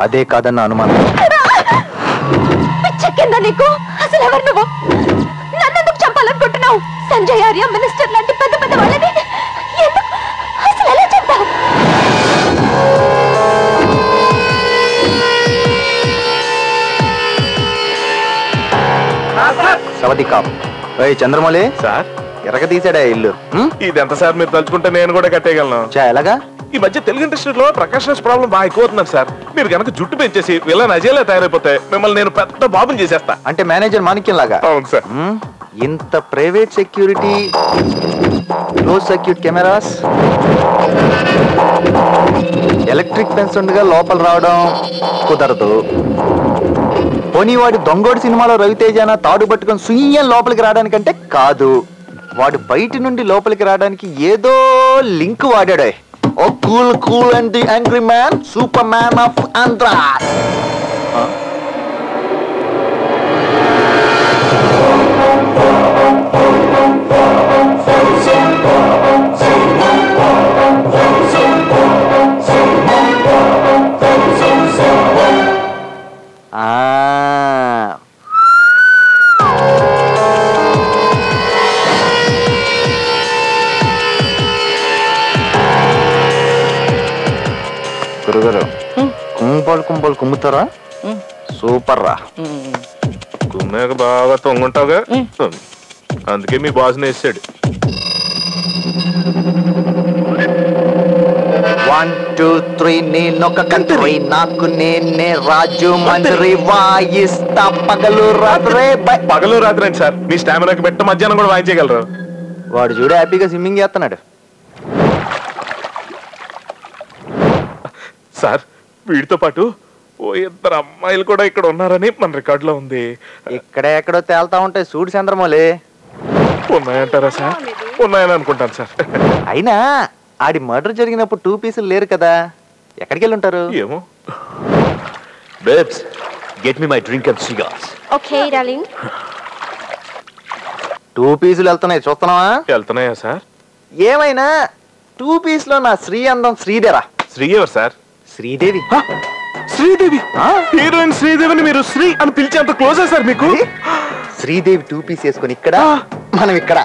అదే కాదన్న అనుమానం. చెక్కిందా నీకు? అసలు ఎవరు నువ్వు? నన్నెందుకు చంపాలనుకుంటున్నావు? సంజయ్ ఆర్య మినిస్టర్ లాంటి పెద్ద పెద్ద వాళ్ళని అసలు ఎలా చంపావు? సవతి కాప్. చంద్రమౌళి సార్, ఎరగ తీసాడా ఇల్లు? ఇదెంత సార్ మీరు తలుచుకుంటే నేను కూడా కట్టేయగలను. ఎలాగా? ఈ మధ్య తెలుగు ఇండస్ట్రీలో ప్రకాషనెస్ ప్రాబ్లం బాగా ఎక్కువ అవుతున్నారు సార్. మీరు కనుక జుట్టు పెంచేసి విలన్ అజయ్లా తయారైపోతే మిమ్మల్ని నేను పెద్ద బాబుని చేసేస్తా. అంటే మేనేజర్ మాణిక్యం లాగా? అవును సార్. ఇంత private security, close circuit cameras, electric fence ఉండగా లోపల రావడం కుదరదు. పోనీ వాడి దొంగోడి సినిమాలో రవితేజన తాడు పట్టుకొని సుయ్యం లోపలికి రావడానికంటే కాదు, వాడు బయట నుండి లోపలికి రావడానికి ఏదో లింక్ వాడాడే. Oh cool cool and the angry man, super man of Andhra. గురుగారు, కుంభాలు కుమ్ముతారా? సూపర్ రా. కుమ్మాక బాగా తొంగుంటావుగా, అందుకే మీ బాస్ వేసాడు. 1 2 3 నేనొక కంట్రీ, నాకు నేనే రాజు మంత్రి, వాయిస్తా పగలు రాత్రే. పగలు రాత్రి అండి సార్, మీ స్టామినాకి పెట్ట మధ్యాహ్నం కూడా వాయించగలరు. వాడు చూడ హ్యాపీగా స్విమ్మింగ్ చేస్తున్నాడు. సార్, వీడితో పాటు ఓ 2 అమ్మాయిలు కూడా ఇక్కడ ఉన్నారని మన రికార్డులో ఉంది. ఇక్కడ ఎక్కడో తేల్తా ఉంటాయి చూడు చంద్రమౌళి. ఉన్నాయంటారా సార్? ఉన్నాయని అనుకుంటాను సార్. అయినా ఆడి మర్డర్ జరిగినప్పుడు 2 పీసులు లేరు కదా, ఎక్కడికి వెళ్ళి ఉంటారు? ఏమో. Babes, get me my drink and cigars. Okay, darling. 2 పీసులు వెళ్తున్నాయి, చూస్తున్నావా? వెళ్తున్నాయా సార్? ఏమైనా 2 పీస్ లో నా శ్రీ అందం శ్రీదేరా. శ్రీ ఎవరు సార్? శ్రీదేవి. శ్రీదేవి? హీరోయిన్ శ్రీదేవిని మీరు శ్రీ అని పిలిచేంత క్లోజా సార్ మీకు? శ్రీదేవి 2 పీస్ వేసుకొని ఇక్కడ, మనం ఇక్కడ.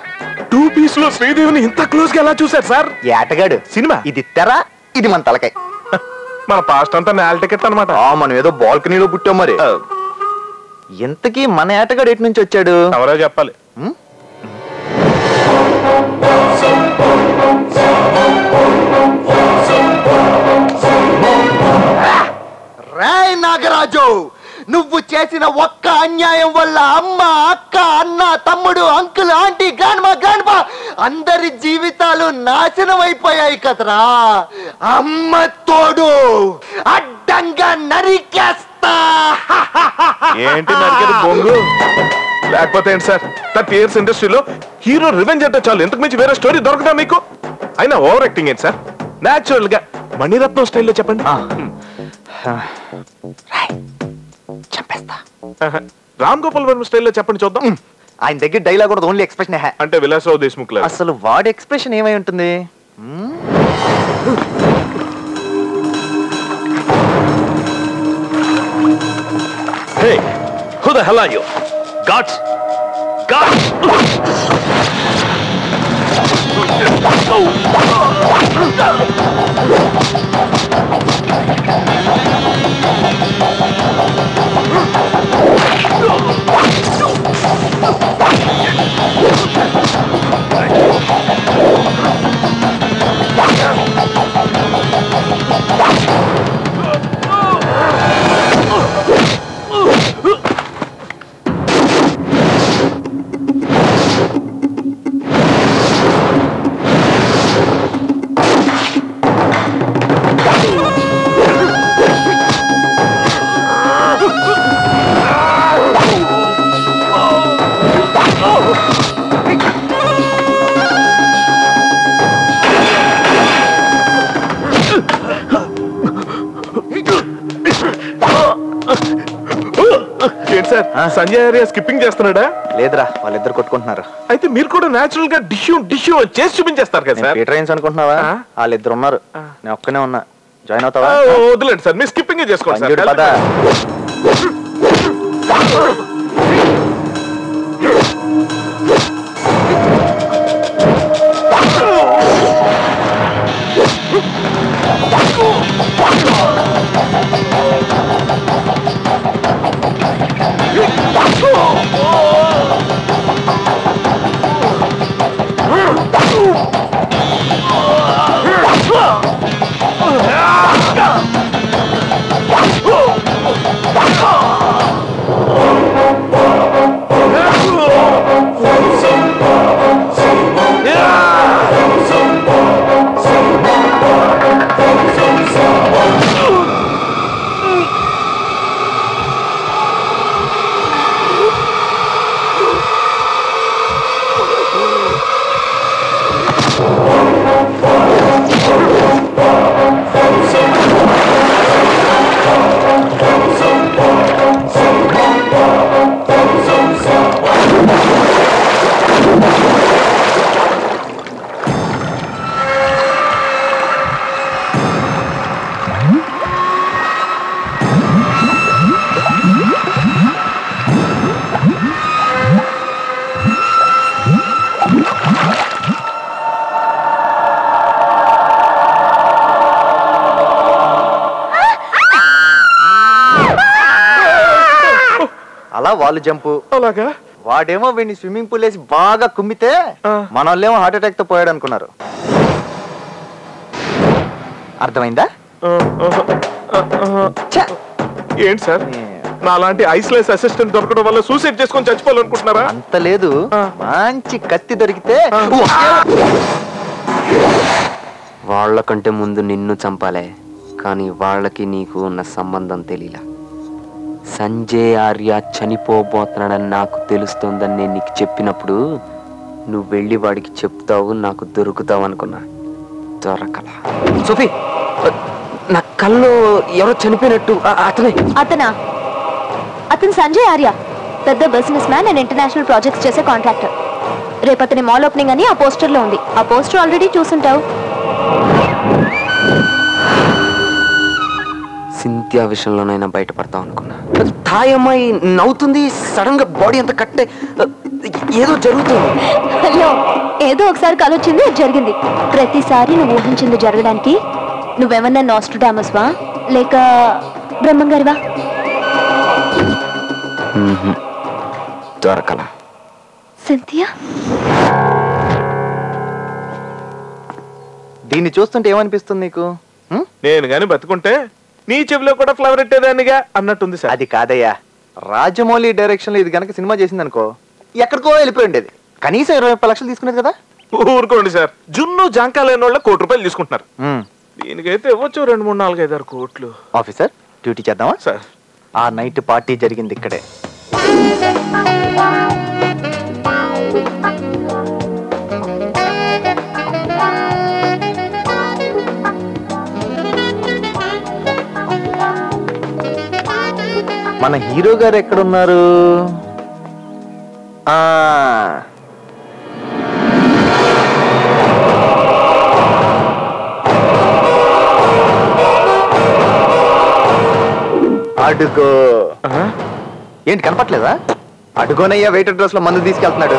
2 పీస్ లో శ్రీదేవిని ఇంత క్లోజ్ గా ఎలా చూసారు సార్? ఏటగాడు సినిమా. ఇది తెర, ఇది మన తలకాయ. మన పాస్ట్ అంతా నేల టికెట్ అనమాట. మనం ఏదో బాల్కనీలో పుట్టాం మరి. ఇంతకీ మన ఏటగాడు ఎటు నుంచి వచ్చాడు? ఎవరో చెప్పాలి. నువ్వు చేసిన ఒక్క అన్యాయం వల్ల అమ్మ, అక్క, అన్న, తమ్ముడు, అంకుల్, ఆంటీ, గ్రాండ్మా అందరి జీవితాలు నాశనం అయిపోయాయి కదరా. అమ్మ తోడు అడ్డంగా నరికేస్తా. ఏంటి నరికేది బొంగు? లేకపోతే ఏంటి సార్, 30 years ఇండస్ట్రీలో హీరో రివెంజ్ అంటే చాలు, ఎంతకు మించి వేరే స్టోరీ దొరకదా మీకు? అయినా ఓవర్ యాక్టింగ్ ఏంటి సార్? న్యాచురల్ గా మణిరత్నం స్టైల్లో చెప్పండి. చంపేస్తా. రామ్ గోపాల్ వర్మ స్టైల్లో చెప్పండి చూద్దాం. ఆయన దగ్గర డైలాగ్ కూడా ఓన్లీ ఎక్స్ప్రెషన్. అంటే విలాసరావు దేశ్ముఖ్ లాగా. అసలు వాడి ఎక్స్ప్రెషన్ ఏమై ఉంటుంది? Hey, who the hell are you? Guards! Guards! ఏంటి సార్, సంజయ్ ఆర్య స్కిప్పింగ్ చేస్తున్నాడా? లేదురా, వాళ్ళిద్దరు కొట్టుకుంటున్నారు. అయితే మీరు కూడా నేచురల్ గా డిష్యూ చేసి చూపించేస్తారు కదా సార్. పీటర్ రైన్స్ అనుకుంటున్నావా? వాళ్ళిద్దరు ఉన్నారు, నేను ఒక్కనే ఉన్నా. జాయిన్ అవుతావా? వదిలేండి సార్, మీరు స్కిప్పింగ్ చేసుకోండి సార్. అలా వాళ్ళు జంపు. అలాగా? వాడేమో వీడిని స్విమ్మింగ్ పూల్ వేసి బాగా కుమ్మితే మన వాళ్ళేమో హార్ట్ అటాక్ తో పోయాడు అనుకున్నారు. అర్థమైందా? ఏంటి సార్, నాలాంటి ఐస్లెస్ అసిస్టెంట్ దొరకడం వల్ల సూసైడ్ చేసుకొని చచ్చిపోవాలనుకుంటున్నారా? అంత లేదు, మంచి కత్తి దొరికితే వాళ్ళకంటే ముందు నిన్ను చంపాలే, కానీ వాళ్ళకి నీకు ఉన్న సంబంధం తెలియలా. సంజయ్ ఆర్య చనిపోబోతున్నాడని నాకు తెలుస్తోందని నేను నీకు చెప్పినప్పుడు నువ్వు వెళ్ళి వాడికి చెప్తావు, నాకు దొరుకుతావు అనుకున్నా. దొరకలా. సోఫీ, నా కళ్ళు ఎవరో చనిపోయినట్టు. అతను సంజయ్ ఆర్య, పెద్ద business man and international projects చేసే కాంట్రాక్టర్. రేపు అతని మాల్ ఓపెనింగ్ అని ఆ పోస్టర్ లో ఉంది. ఆ పోస్టర్ ఆల్రెడీ చూసుంటావు. సింథియా విషయంలోనైనా బయటపడతావు అనుకున్నా. తాయమ్మాయి నవ్వుతుంది, సడన్ గా బాడీ అంతా కట్టే ఏదో జరుగుతుంది. హలో, ఏదో ఒకసారి కలొచ్చింది, జరిగింది. ప్రతిసారి నువ్వు ఊహించింది జరగడానికి నువ్వేమన్నా నాస్ట్రాడమస్వా లేక బ్రహ్మంగారివా? దొరకలా. సింథియా, దీన్ని చూస్తుంటే ఏమనిపిస్తుంది నీకు? నేను గాని బతుకుంటే నీ చెవిలో కూడా ఫ్లవర్ ఎట్టేదానిగా అన్నట్టుంది సార్. అది కాదయ్యా, రాజమౌళి డైరెక్షన్ లో ఇది కనుక సినిమా చేసింది అనుకో ఎక్కడికో వెళ్ళిపోయి ఉండేది. కనీసం 20 లక్షలు తీసుకునేది కదా. ఊరుకోండి సార్, జున్ను జాంకా లేని వాళ్ళ ₹1 కోటి తీసుకుంటున్నారు. దీనికైతే ఇవ్వచ్చు 2, 3, 4, 5, 6 కోట్లు. ఆఫీసర్ డ్యూటీ చేద్దామా సార్? ఆ నైట్ పార్టీ జరిగింది ఇక్కడే. మన హీరో గారు ఎక్కడున్నారు? అడుగో. ఏంటి కనపట్లేదా? అడుగోనయ్యా, వెయిటర్ డ్రెస్ లో మందు తీసుకెళ్తున్నాడు.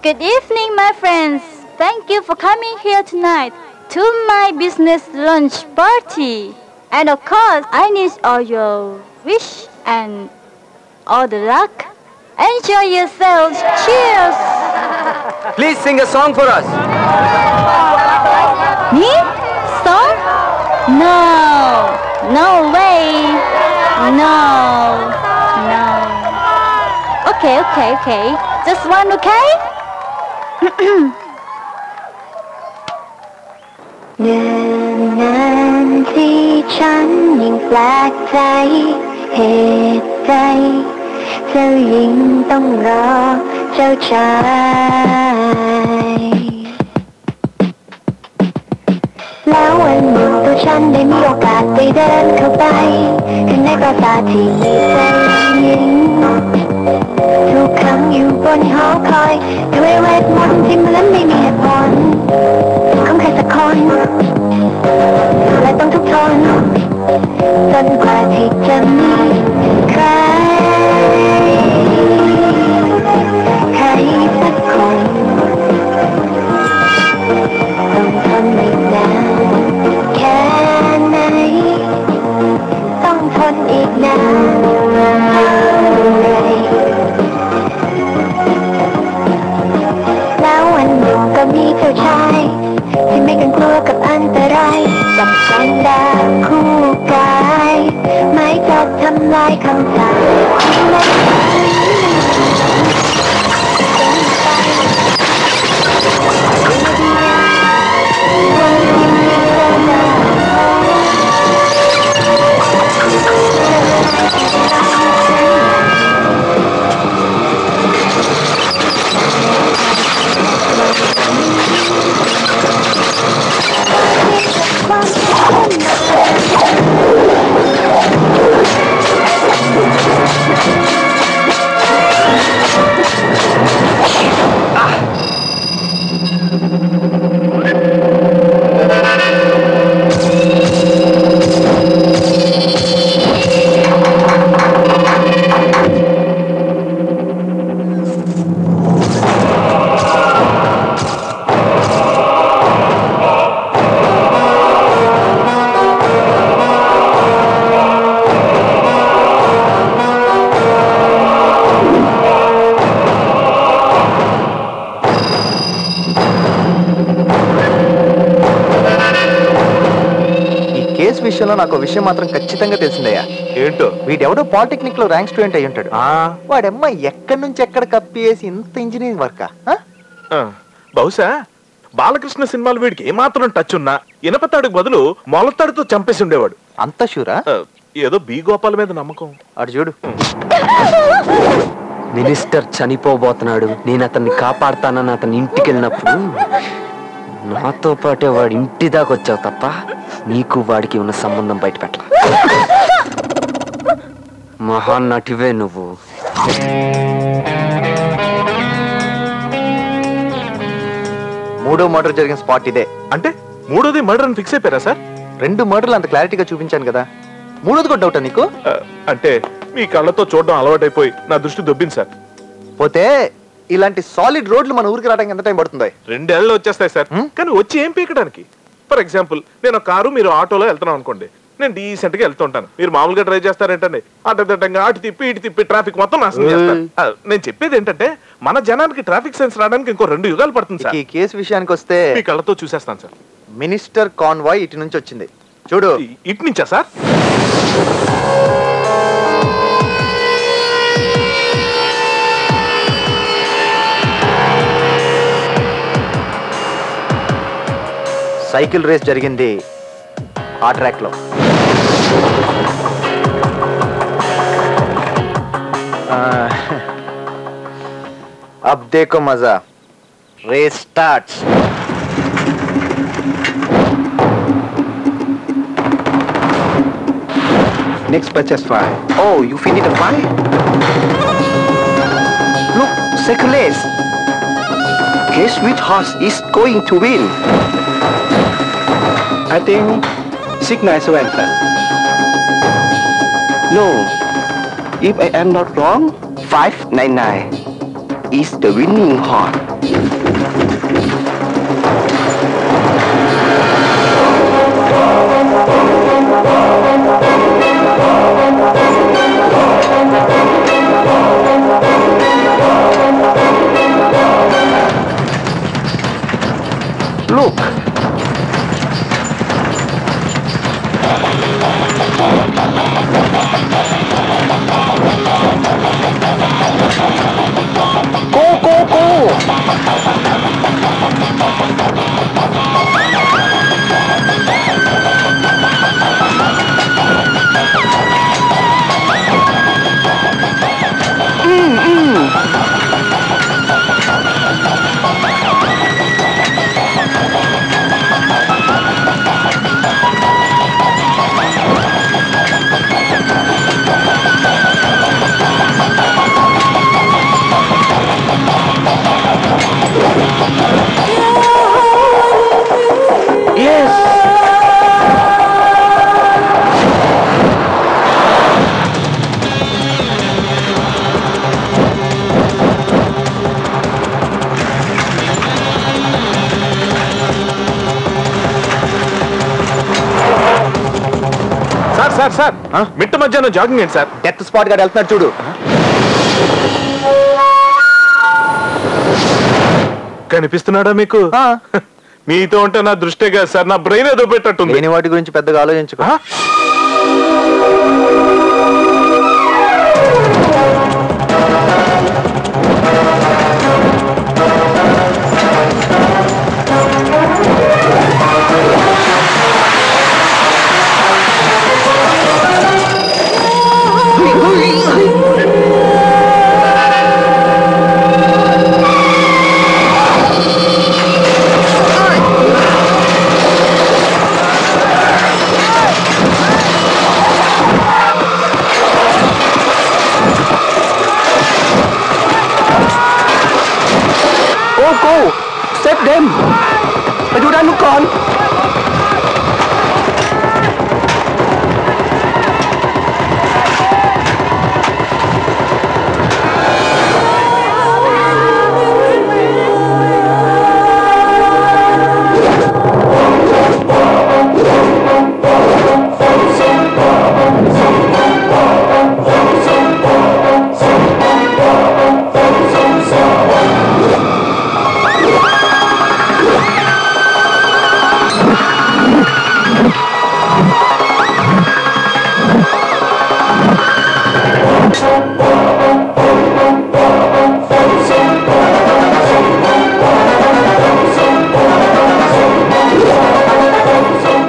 Good evening, my friends. Thank you for coming here tonight to my business lunch party. And of course, I need all your wish and all the luck. Enjoy yourselves. Cheers. Please sing a song for us. Me? Song? No. No way. No. No. Okay. Just one, okay? นานที่ฉันยิ่งแปลกใจเหตุใดเธอยิ่งต้องรอเจ้าชายแล้ววันหนึ่งตัวฉันได้มีโอกาสได้เดินเข้าไปข้างในปราสาทที่มีเจ้าหญิงถูกขังอยู่บนหอคอยด้วยเวทมนต์ที่มันไม่มีเหตุผลของใครสักคนและต้องทุกข์ทนจนกว่าที่จะมีใครสักคนต้องทนอีกนานแค่ไหนต้องทนอีกนานแล้ววันหนึ่งก็มีเจ้าชายที่ไม่กังกลัวกับอันตรายจับฉันดาคู่กายไม่จะทำลายคำสาปของเราవిషయంలో నాకు విషయం మాత్రం ఖచ్చితంగా తెలిసిందయ్యా. ఏంటో? వీడెవడో polytechnic లో rank student అయి ఉంటాడు. వాడమ్మ ఎక్కడి నుంచి ఎక్కడ కప్పేసి ఇంత ఇంజనీరింగ్ వర్క్. బహుశా బాలకృష్ణ సినిమాలు వీడికి ఏమాత్రం టచ్ ఉన్నా ఇనపతాడుకు బదులు మొలతాడుతో చంపేసి ఉండేవాడు. అంత షూరా? ఏదో బి గోపాల్ మీద నమ్మకం. అటు చూడు. మినిస్టర్ చనిపోబోతున్నాడు, నేను అతన్ని కాపాడుతానని అతని ఇంటికి వెళ్ళినప్పుడు నాతో పాటే వాడి ఇంటి దాకా వచ్చావు తప్ప నీకు వాడికి ఉన్న సంబంధం బయట పెట్ట. మహానటివే నువ్వు. మూడో మర్డర్ జరిగిన స్పాట్ ఇదే. అంటే మూడోది మర్డర్ అని ఫిక్స్ అయిపోయారా సార్? 2 మర్డర్లు అంత క్లారిటీగా చూపించాను కదా, మూడోది కూడా డౌటా నీకు? అంటే మీ కళ్ళతో చూడడం అలవాటైపోయి నా దృష్టి దొబ్బింది సార్. పోతే ఇలాంటి సాలిడ్ రోడ్లు మన ఊరికి రావడానికి ఎంత టైం పడుతుంది? 2 ఏళ్ళు వచ్చేస్తాయి సార్. కానీ వచ్చి ఏం పీకడానికి? ఫర్ ఎగ్జాంపుల్ నేను కారు మీరు ఆటోలో వెళ్తున్నాం అనుకోండి, నేను డీసెంట్ గా వెళ్తుంటాను. మీరు మామూలుగా డ్రైవ్ చేస్తారేంటండి, అడ్డదిడ్డంగా అటు తిప్పి ఇటు తిప్పి ట్రాఫిక్ మొత్తం నాశనం చేస్తారు. నేను చెప్పేది ఏంటంటే మన జనానికి ట్రాఫిక్ సెన్స్ రావడానికి ఇంకో 2 యుగాలు పడుతుంది సార్. ఈ కేసు విషయానికి వస్తే మీ కళ్ళతో చూసేస్తాను సార్. మినిస్టర్ కాన్వాయ్ ఇటు నుంచి వచ్చింది చూడు. ఇటు నుంచా సార్? సైకిల్ రేస్ జరిగింది ఆ ట్రాక్ లో. अब देखो मजा, race starts. Next purchase file. Oh, you finished the file? Look, second race. Guess which horse is going to win? I think 697, sir. No, if I am not wrong, 599 is the winning horse. Look. Go, go, go. Sir sir మిట్ట మధ్యాహ్నం jogging ఏంటి sir? Death spot గా వెళ్తున్నాడు చూడు. కనిపిస్తున్నాడా మీకు? మీతో ఉంటే నా దృష్టే కాదు సార్, నా బ్రెయిన్ ఏదో పెట్టట్టుంది. లేని వాటి గురించి పెద్దగా ఆలోచించుకో.ไปดูด้านนู้นก่อน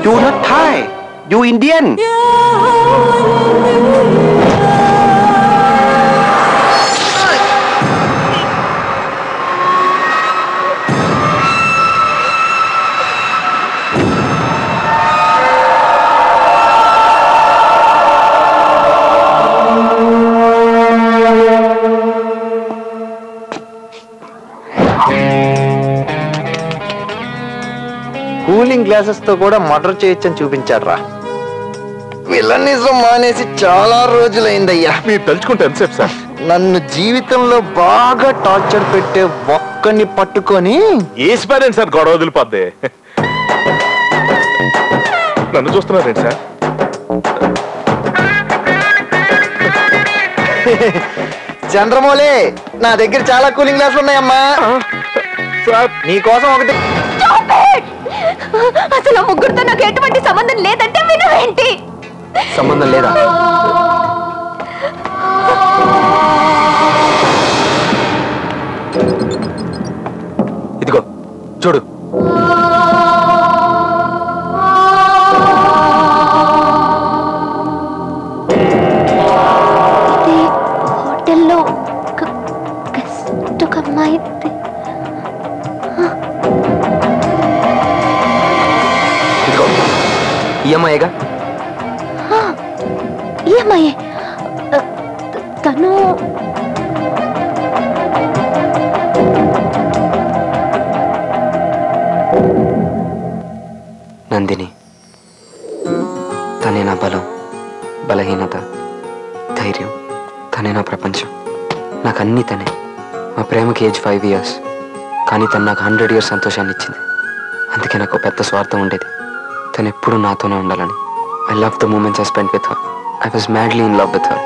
You not Thai, you Indian. Cooling glasses తో కూడా మర్డర్ చేయొచ్చని చూపించాడు రా. విలనిజం మానేసి చాలా రోజులైందయ్యా. మీరు తలుచుకుంటే ఎంతసేపు సార్? నన్ను జీవితంలో బాగా టార్చర్ పెట్టే ఒక్కని పట్టుకొని ఏసిపారేంటి సార్, గొడవ వదిలిపోద్ది. నన్ను చూస్తున్నారేంటి సార్? చంద్రమౌళి నా దగ్గర చాలా కూలింగ్ గ్లాసులు ఉన్నాయమ్మా. నీకోసం ఒకటి. అసలు ముగ్గురితో నాకు ఎటువంటి సంబంధం లేదంటే వినవేంటి? సంబంధం లేదా? ఇదిగో చూడు. హోటల్లో గెస్ట్ అమ్మాయి. ఇదిగో ఈ అమ్మాయిగా. ఈ అమ్మాయి తను నందిని. తనే నా బలం, బలహీనత, ధైర్యం. తనే నా ప్రపంచం. నాకు అన్నీ తనే. మా ప్రేమకి ఏజ్ 5 years, కానీ తను నాకు 100 years సంతోషాన్ని ఇచ్చింది. అందుకే నాకు పెద్ద స్వార్థం ఉండేది. తను ఎప్పుడూ నాతోనే ఉండాలని. I love the moments I spend with her. I was madly in love with her.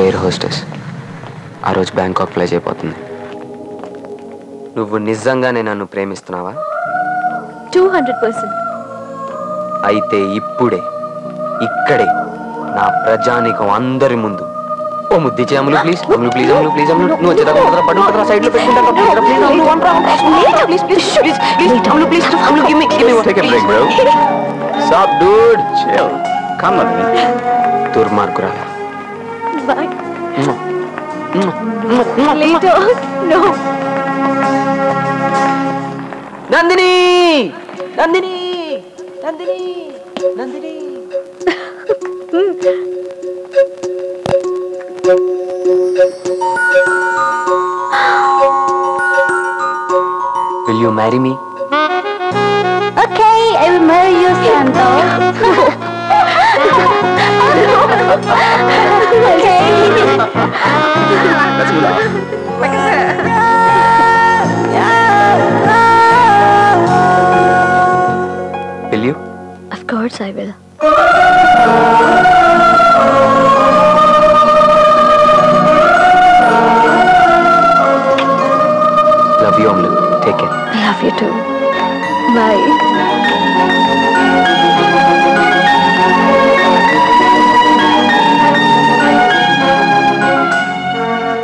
Air hostess. ఆ రోజు బ్యాంకాక్ ఫ్లై అయిపోతుంది. నువ్వు నిజంగానే నన్ను ప్రేమిస్తున్నావా 200%. అయితే ఇప్పుడే ఇక్కడే నా ప్రజానికం అందరి ముందు ఓ ముద్దిచ్చే Ammulu please Ammulu please Ammulu please Ammulu నువ్వు వచ్చేదాకా పడు ఉంటుందా సైడ్ లో పెట్టుకుంటా దుర్మార్గురాలా Nandini Nandini Nandini Nandini Will you marry me? Okay, I will marry you, Santo. Okay. Let's go. Will you? Of course I will. Love you, Amlu. Take care. I love you too. Bye.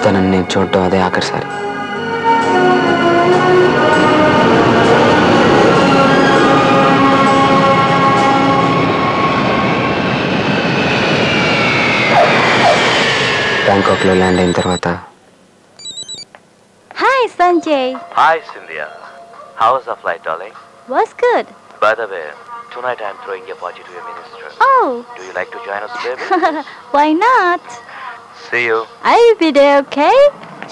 తనని నేను చూడటం అదే ఆఖరిసారి. బ్యాంకాక్లో ల్యాండ్ అయిన తర్వాత Hi, Sanjay. Hi, Cynthia. How was the flight, darling? Was good. By the way, tonight I'm throwing a party to your minister. Oh. Do you like to join us, baby? Why not? See you. I will be there, okay?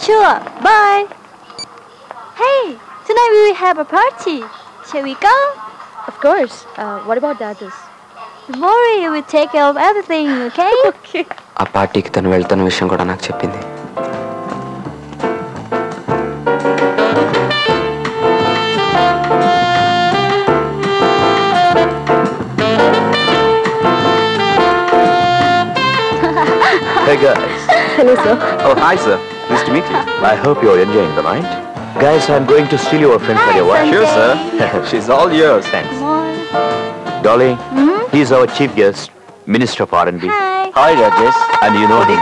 Sure. Bye. Hey, tonight we will have a party. Shall we go? Of course. What about the others? Don't worry, we will take care of everything, okay? Okay. ఆ పార్టీకి తను వెళ్తున్న విషయం కూడా నాకు చెప్పింది. Hey guys. Hello, sir. Oh, hi sir. Nice to meet you. I hope you're enjoying the night. Guys, I'm going to steal your friend for your wife. Sure, sir. She's all yours, thanks. Come on. Dolly, he's our chief guest, Minister of R&B. Hi. Hi, Rajesh. And you know him.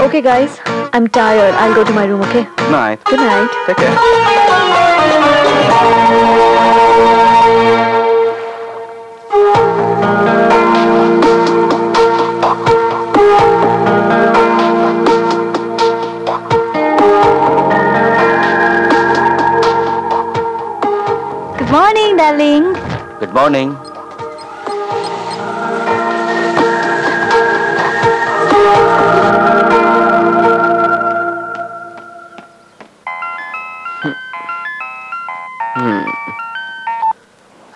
Okay, guys. I'm tired. I'll go to my room, okay? Night. Good night. Take care. Good morning, darling. Good morning.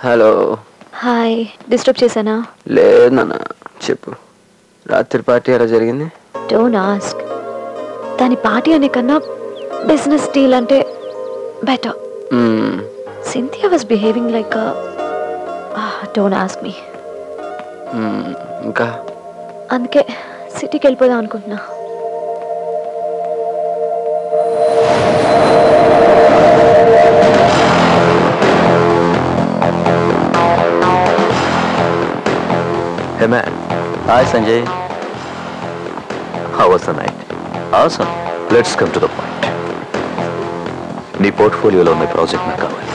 Hello. Hi. Disturb చేశానా? లేదు నాన్న, చెప్పు. రాత్రి party ఎలా జరిగింది? Don't ask. దాని party అనే కన్నా బిజినెస్ డీల్ అంటే better. Cynthia was behaving like don't ask me. ఇంకా అందుకే సిటీకి వెళ్ళిపోదాం అనుకుంటున్నా. Hey man. Hi Sanjay. How was the night? Awesome. Let's come to the point. నీ పోర్ట్ఫోలియోలో ఉన్న ప్రాజెక్ట్ నాకు కావాలి.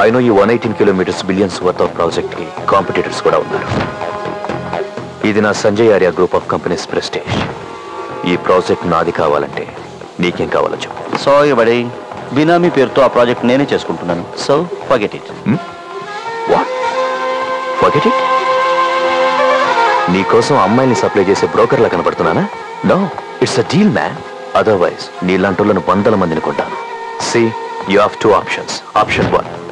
I know you 118 kilometers billions worth of project కి కాంపిటీటర్స్ కూడా ఉన్నారు. ఇది నా Sanjay Arya group of companies prestige. ఈ ప్రాజెక్ట్ నాది కావాలంటే నీకేం కావాలో చెప్పు. సారీ బడీ, బినామీ పేరుతో ఆ ప్రాజెక్ట్ నేనే చేసుకుంటున్నాను. So forget it. What? Forget it? నీ కోసం అమ్మాయిని సప్లై చేసే బ్రోకర్లా కనబడుతున్నానా? No, it's a deal man. Otherwise నీలాంటోళ్ళను 100 మందిని కొంటాను. See, you have 2 options. Option 1,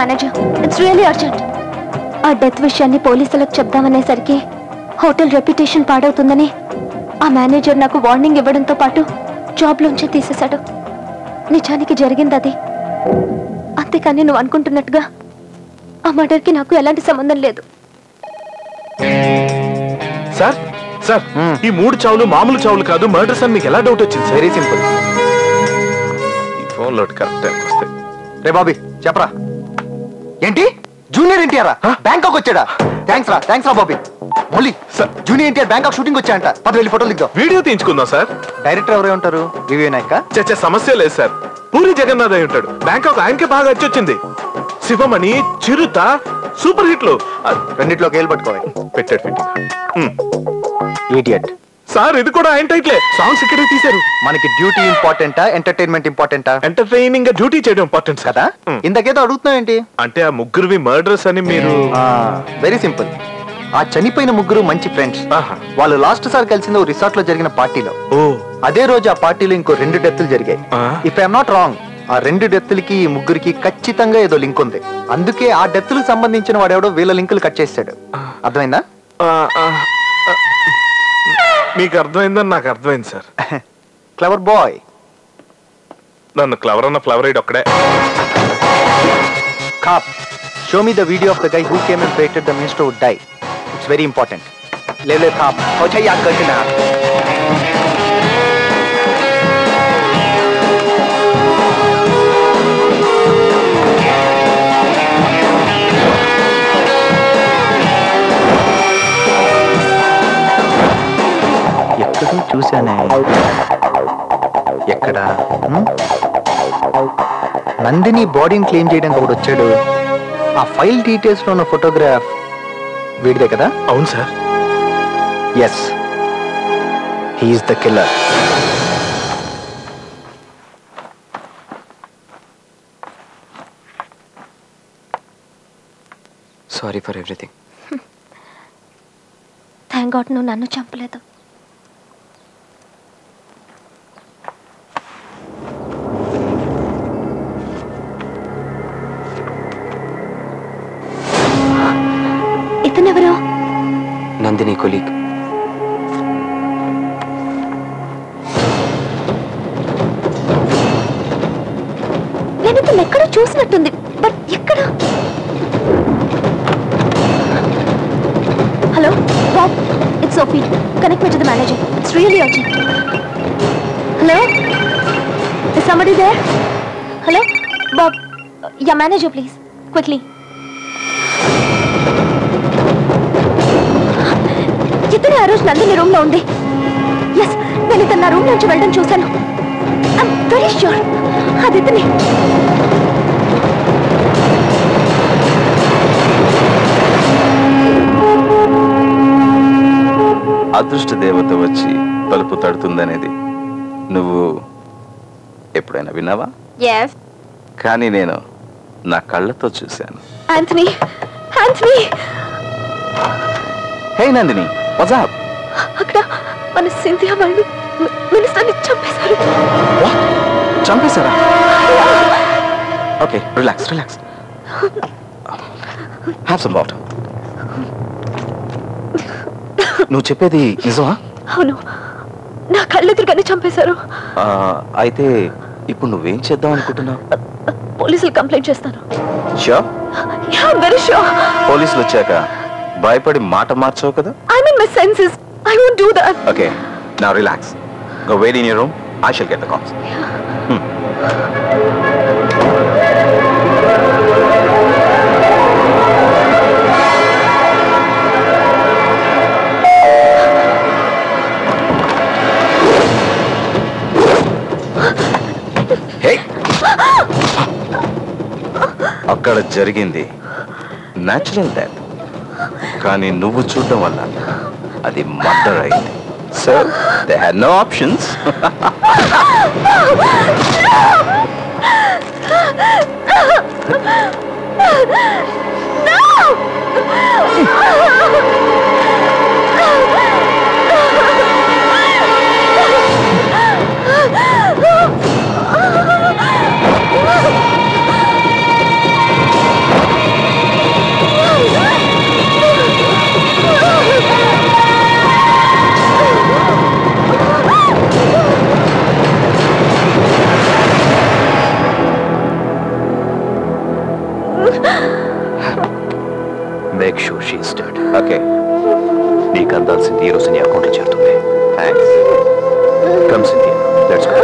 manager. It's really urgent. ఆ డెత్ విషయాన్ని పోలీసులకు చెప్దామనేసరికి హోటల్ రెప్యుటేషన్ పాడవుతుందని ఆ మేనేజర్ నాకు వార్నింగ్ ఇవ్వడంతో పాటు జాబ్లోంచి తీసేశాడు. నిజానికి జరిగింది అది. అంతేకాని నువ్వు అనుకుంటున్నట్టుగా ఆ మర్డర్కి నాకు ఎలాంటి సంబంధం లేదు. సార్ సార్ ఈ 3 చావులు మామూలు చావులు కాదు, మర్డర్స్ అని మీకు ఎలా డౌట్ వచ్చింది? Very simple. ఈ ఫోన్ లో కరెక్ట్ టైంకి వస్తాయి. రే బాబీ చెప్పరా. ఏంటి జూనియర్ ఎన్టీఆర్ బ్యాంకాక్ వచ్చాడా? థ్యాంక్స్ రా బాబీ. మళ్ళీ జూనియర్ ఎన్టీఆర్ బ్యాంకాక్ షూటింగ్ వచ్చాయంట. 10 వెళ్ళి ఫోటోలు దిద్దాం. వీడియో తీయించుకుందాం సార్. డైరెక్టర్ ఎవరై ఉంటారు? వివి నాయక. చచ్చే సమస్య లేదు సార్, పూరి జగన్నాథ్ అయి ఉంటాడు. బ్యాంకాక్ ఆయనకే బాగా వచ్చింది. శివమణి, చిరుత సూపర్ హిట్లు. రెండిట్లోకి ఏళ్ళు పట్టుకోవాలి. పెట్టాడు ఫిట్టింగ్. ఇడియట్ సార్ ఇది కూడా ఆయన టైటిలే. సాంగ్స్ ఇక్కడే తీశారు. మనకి డ్యూటీ ఇంపార్టెంటా ఎంటర్టైన్మెంట్ ఇంపార్టెంటా? ఎంటర్టైనింగ్ గా డ్యూటీ చేయడం ఇంపార్టెంట్ కదా. ఇంతకేదో అడుగుతున్నావు ఏంటి? అంటే ఆ ముగ్గురువి మర్డర్స్ అని మీరు. Very simple. ఆ చనిపోయిన ముగ్గురు మంచి ఫ్రెండ్స్. వాళ్ళు లాస్ట్ సార్ కలిసింది ఓ రిసార్ట్ లో జరిగిన పార్టీలో. అదే రోజు ఆ పార్టీలో ఇంకో 2 డెత్లు జరిగాయి. ఇఫ్ ఐఎమ్ నాట్ రాంగ్, ఆ 2 డెత్లకి ఈ ముగ్గురికి ఖచ్చితంగా ఏదో లింక్ ఉంది. అందుకే ఆ డెత్లకు సంబంధించిన వాడెవడో వీళ్ళ లింకులు కట్ చేశాడు. అర్థమైందా? మీకు అర్థమైందని నాకు అర్థమైంది సార్. Clever boy. నన్ను క్లవర్ అన్న ఫ్లవర్ ఐడ్ ఒక్కడే. Cop, show me the video of the guy who came and prated the minister would die. It's very important. ले కాప్ हो जाए याद करके ना. ఎక్కడో చూశానే. ఎక్కడ? నందిని బాడీని క్లెయిమ్ చేయడానికి ఒకడు వచ్చాడు. ఆ ఫైల్ డీటెయిల్స్ లో ఉన్న ఫోటోగ్రాఫ్ వీడిదే కదా? అవును sir. Yes, he is the killer. Sorry for everything. Thank God నువ్వు నన్ను చంపలేదు. ఇతనెవరు? నందిని కొలీగ్. నేను ఇతను ఎక్కడో చూసినట్టుంది, బట్ ఎక్కడ? Hello Bob, it's Sophie. Connect me to the manager. It's really urgent. Hello, is somebody there? Hello Bob, yeah manager please quickly. ఇతనే ఆ రోజు నందిని రూమ్ లో ఉంది. ఎస్, నేను ఇతను నా రూమ్ నుంచి వెళ్ళడం చూశాను. ఐఎమ్ వెరీ ష్యూర్ అది ఇతనే. అదృష్ట దేవత వచ్చి తలుపు తడుతుందనేది నువ్వు ఎప్పుడైనా విన్నావా? Yes. కానీ నేను నా కళ్ళతో చూశాను. Anthony, Anthony. Hey Nandini, what's up? అక్కడ మన సింధియా వాళ్ళు మినిస్టర్ని చంపేశారు. చంపేశారా? Okay, relax relax. Have some water. నువ్వు చెప్పేది నిజమా? అవును, నా కళ్ళెదురుగానే చంపేశారు. అయితే ఇప్పుడు నువ్వేం చేద్దాం అనుకుంటున్నావు? పోలీసులు కంప్లైంట్ చేస్తాను. షూర్? Yeah, very sure. పోలీసులు వచ్చాక భయపడి మాట మార్చావు కదా? I'm in my senses. I won't do that. Okay, now relax. Go wait in your room. I shall get the cops. Hey! అక్కడ జరిగింది న్యాచురల్ డెత్, కానీ నువ్వు చూడడం వల్ల అది మర్డర్ అయింది. So they had no options. Make sure she is dead. Okay, నీకు అందాల్సింది ఈ రోజు నీ అకౌంట్లో చేరుతుంది. Thanks. Come Cynthia, let's go.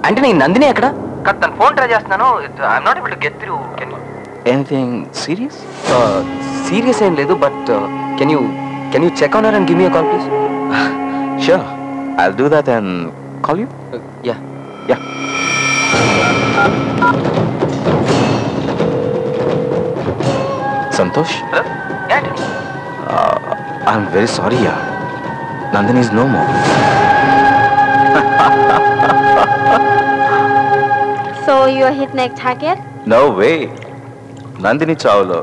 Antony, Nandini ఎక్కడ? తన ఫోన్ ట్రై చేస్తున్నాను. I'm not able to get through. Anything serious? Serious ఏం లేదు, but can you check on her and give me a call please? Sure, I'll do that and call you. Yeah. Santosh, I'm very sorry yeah, Nandini is no more. So you hit next target? No way. Nandini చావులో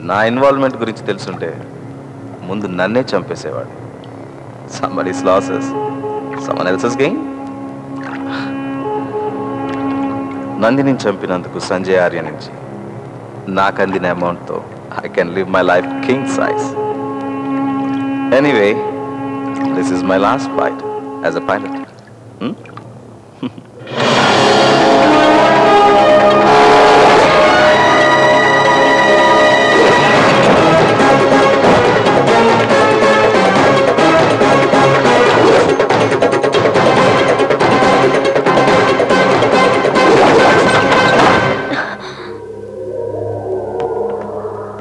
నా involvement గురించి తెలుసుంటే ముందు నన్నే చంపేసేవాడు. Somebody's losses, someone else's gain. Nandini చంపినందుకు Sanjay Arya నుంచి నాకు అందిన అమౌంట్తో I can live my life king size. Anyway, this is my last fight as a pilot.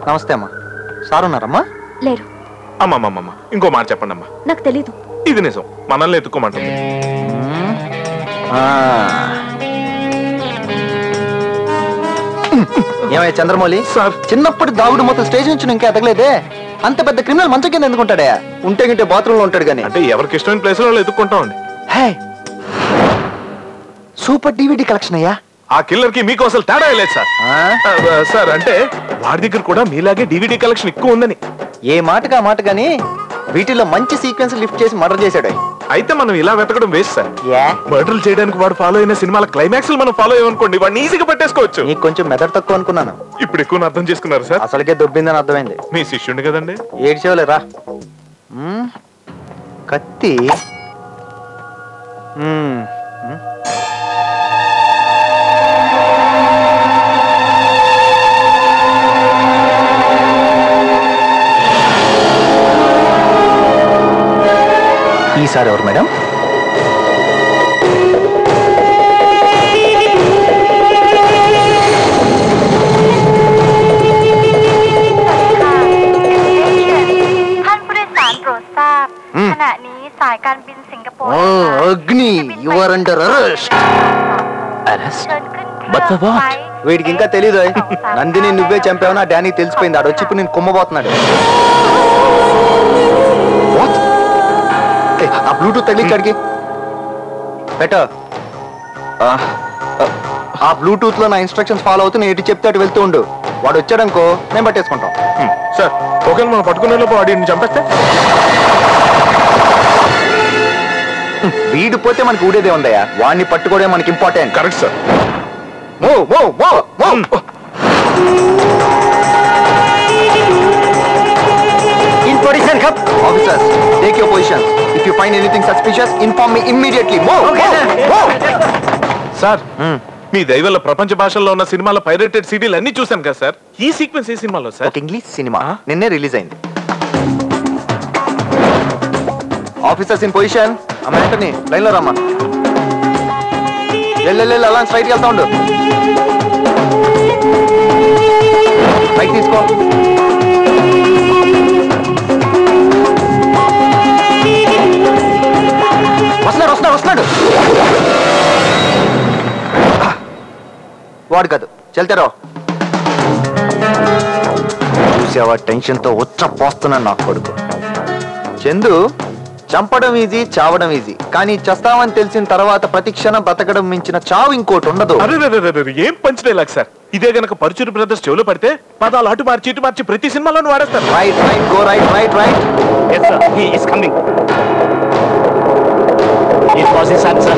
నమస్తే అమ్మా. సార్ ఉన్నారమ్మా? లేరు. అమ్మమ్మమ్మ, ఇంకో మాట చెప్పండి అమ్మా. నాకు తెలీదు. ఇది నిజం, మనల్ని ఎత్తుకోమంటుంది. ఏమయ్య చంద్రమౌళి, చిన్నప్పుడు దాగుడు మొత్తం స్టేజ్ నుంచి ఇంకా ఎదగలేదే? అంత పెద్ద క్రిమినల్ మంచం కింద ఎందుకుంటాడా? ఉంటే గింటే బాత్రూమ్ లో ఉంటాడు కానీ. అంటే ఎవరికి ఇష్టమైన ప్లేస్ లో ఎత్తుకుంటామండి. సూపర్ డివిడి కలెక్షన్ అయ్యా. ఆ కిల్లర్ కి మీకు అసలు తేడా లేదు సార్. సార్ అంటే వాడి దగ్గర కూడా మీలాగే డివిడి కలెక్షన్ ఎక్కువ ఉందని. ఏ మాటగా మాట గానీ వీటిలో మంచి సీక్వెన్స్ లిఫ్ట్ చేసి మర్డర్ చేశాడు. అయితే మనం ఇలా వెతకడం వేస్ట్ సార్. మర్డర్లు చేయడానికి వాడు ఫాలో అయిన సినిమాల క్లైమాక్స్ మనం ఫాలో అయ్యనుకోండి, వాడిని ఈజీగా పట్టేసుకోవచ్చు. నీకు కొంచెం మెదడు తక్కువ అనుకున్నాను. ఇప్పుడు ఎక్కువ అర్థం చేసుకున్నారు సార్. అసలుకే దొబ్బిందని అర్థమైంది. మీ శిష్యుండి కదండి. ఏడ్చేవలేరా? కత్తి ఈసారి ఎవరు మేడం? అగ్ని, యు ఆర్ అండర్ అరెస్ట్. వీడికి ఇంకా తెలీదు. నందిని నువ్వే చంపావని ఆ డానీకి తెలిసిపోయింది. ఆడొచ్చి ఇప్పుడు నేను కుమ్మబోతున్నాడు. ఆ బ్లూటూత్ తగిలించడికి పెట్ట. ఆ బ్లూటూత్ లో నా ఇన్స్ట్రక్షన్స్ ఫాలో అవుతూ నేను ఎటు చెప్తే అటు వెళ్తూ ఉండు. వాడు వచ్చాడనుకో నేను పట్టేసుకుంటాం. సార్ ఒకవేళ మనం పట్టుకునే లోపు వాడిని చంపేస్తే? వీడు పోతే మనకి ఊడేదే ఉందయ్యా. వాడిని పట్టుకోవడం మనకి important. Correct sir. In position cup officers. Take your position. If you find anything suspicious, inform me immediately. Move! Sir మీ దైవల్ల ప్రపంచ భాషల్లో ఉన్న సినిమాల పైరేటెడ్ సీడీలు అన్ని చూశాను కదా సార్. ఈ సీక్వెన్స్ ఏ సినిమాలో సార్? ఒక ఇంగ్లీష్ సినిమా నిన్నే రిలీజ్ అయింది. Officers in position. అమ్మ యాంటనీ లైన్ లో రమ్మా. వెళ్ళు అలా స్ట్రైట్ వెళ్తా ఉండు. రైట్ తీసుకో. వస్తున్నాడు. వాడు కాదు, చెల్తారో. చూసావా, టెన్షన్ తో వచ్చ పోస్తున్నాను నా కొడుకు. చందు, చంపడం ఈజీ, చావడం ఈజీ, కానీ చస్తామని తెలిసిన తర్వాత ప్రతి క్షణం బతకడం మించిన చావు ఇంకోటి ఉండదు. ఏం పంచ్ డైలాగ్ సార్. ఇదే గనక పరుచూరి బ్రదర్స్ చెవులో పడితే పదాలు అటు మార్చి ఇటు మార్చి ప్రతి సినిమాలోనూ వాడేస్తారు. Right go right. Yes sir, he is coming. It was his answer.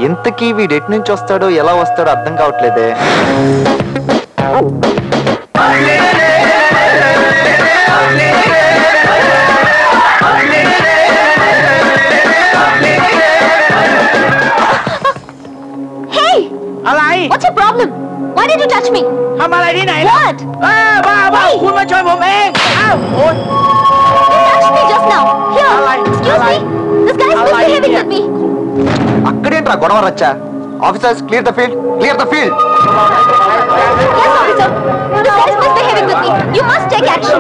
ఇంతకీ వీడు ఎటు నుంచి వస్తాడో ఎలా వస్తాడో అర్థం కావట్లేదే. Hey! Alai! What's your problem? Why did you touch me? ทำอะไรที่ไหน What? บ้าคุณมาช่วยผมเองอ้าวโอ๊ย You touched me just now. Here. Excuse me. This guy is misbehaving with me. అక్కడేంట్రా గొడవ రచ్చా? Officers clear the field. Yes, officer. This guy is misbehaving with me. You must take action.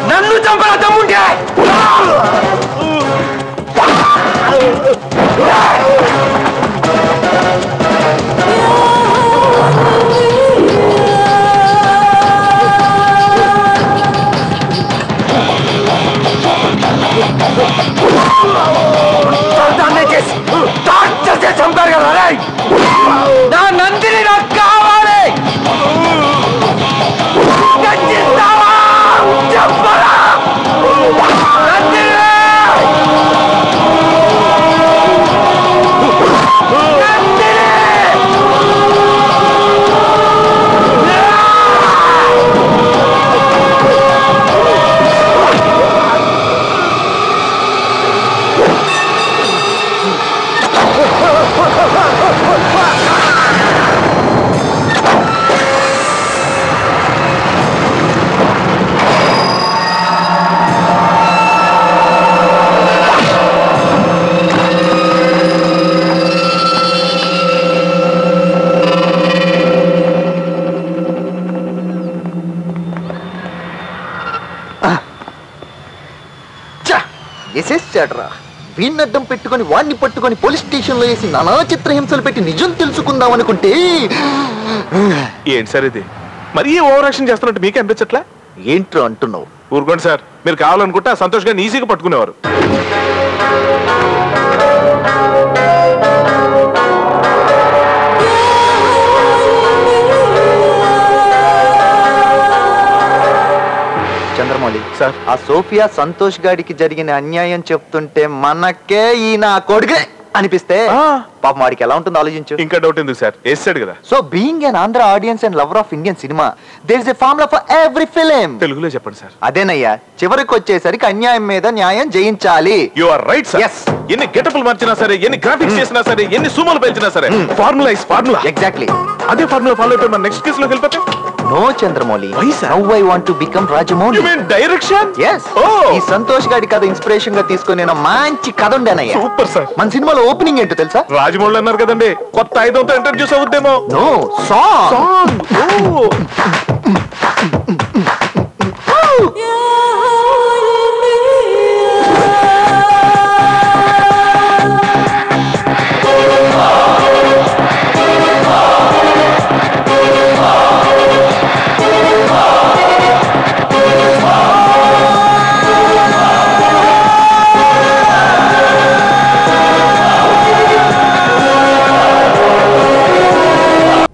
నన్ను చంపరా తమ్ముంటే చంపారు కదా నా నందిని నాకు కావాలి చెప్పరా నందిని ఎసేసాడ్రా. వీణ్ణి అడ్డం పెట్టుకొని వాణ్ణి పట్టుకొని పోలీస్ స్టేషన్ లో వేసి నానా చిత్రహింసలు పెట్టి నిజం తెలుసుకుందాం అనుకుంటే ఏంటి సార్ ఇది మరీ ఓవర్ యాక్షన్ చేస్తున్నట్టు మీకు అనిపించట్లా? ఏంట్రో అంటున్నావు? ఊరుకోండి సార్, మీరు కావాలనుకుంటే ఆ సంతోష్ గారిని ఈజీగా పట్టుకునేవారు. చంద్రమౌళి సార్, ఆ సోఫియా సంతోష్ గాడికి జరిగిన అన్యాయం చెప్తుంటే మనకే ఈ నా కొడుకే అనిపిస్తే పాపం వాడికి ఎలా ఉంటుందో ఆలోచించు. ఇంకా డౌట్ ఎందుకు సార్, వేసాడు కదా. So being an Andhra audience and lover of Indian cinema, there is a formula for every film. తెలుగులో చెప్పండి సార్. అదేనయ్యా, చివరికి వచ్చేసరికి అన్యాయం మీద న్యాయం జయించాలి. You are right sir. ఎన్ని గెటప్లు మార్చినా సరే, ఎన్ని గ్రాఫిక్స్ చేసినా సరే, ఎన్ని సూమలు పెంచినా సరే, ఫార్ములా ఇస్ ఫార్ములా. ఎగ్జాక్ట్లీ అదే ఫార్ములా ఫాలో అయిపోయి మన నెక్స్ట్ కేస్ లోకి వెళ్ళిపోతే. No Chandramouli, now I want to become Rajamouli. You mean direction? yes. ఈ సంతోష్ గాడి కథ ఇన్స్పిరేషన్ గా తీసుకొని నేను మంచి కథ ఉండేనయ్యా. Super sir. మన సినిమాలో ఓపెనింగ్ ఏంటో తెలుసా? రాజమౌళి అన్నారు కదండి, కొత్త ఆయుధంతో ఇంట్రడ్యూస్ అవుద్దేమో. No, song.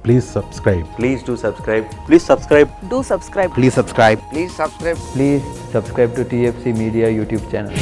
Please subscribe. Please do subscribe. Please subscribe. Do subscribe. Please subscribe. Please subscribe. Please subscribe to TFC Media YouTube channel.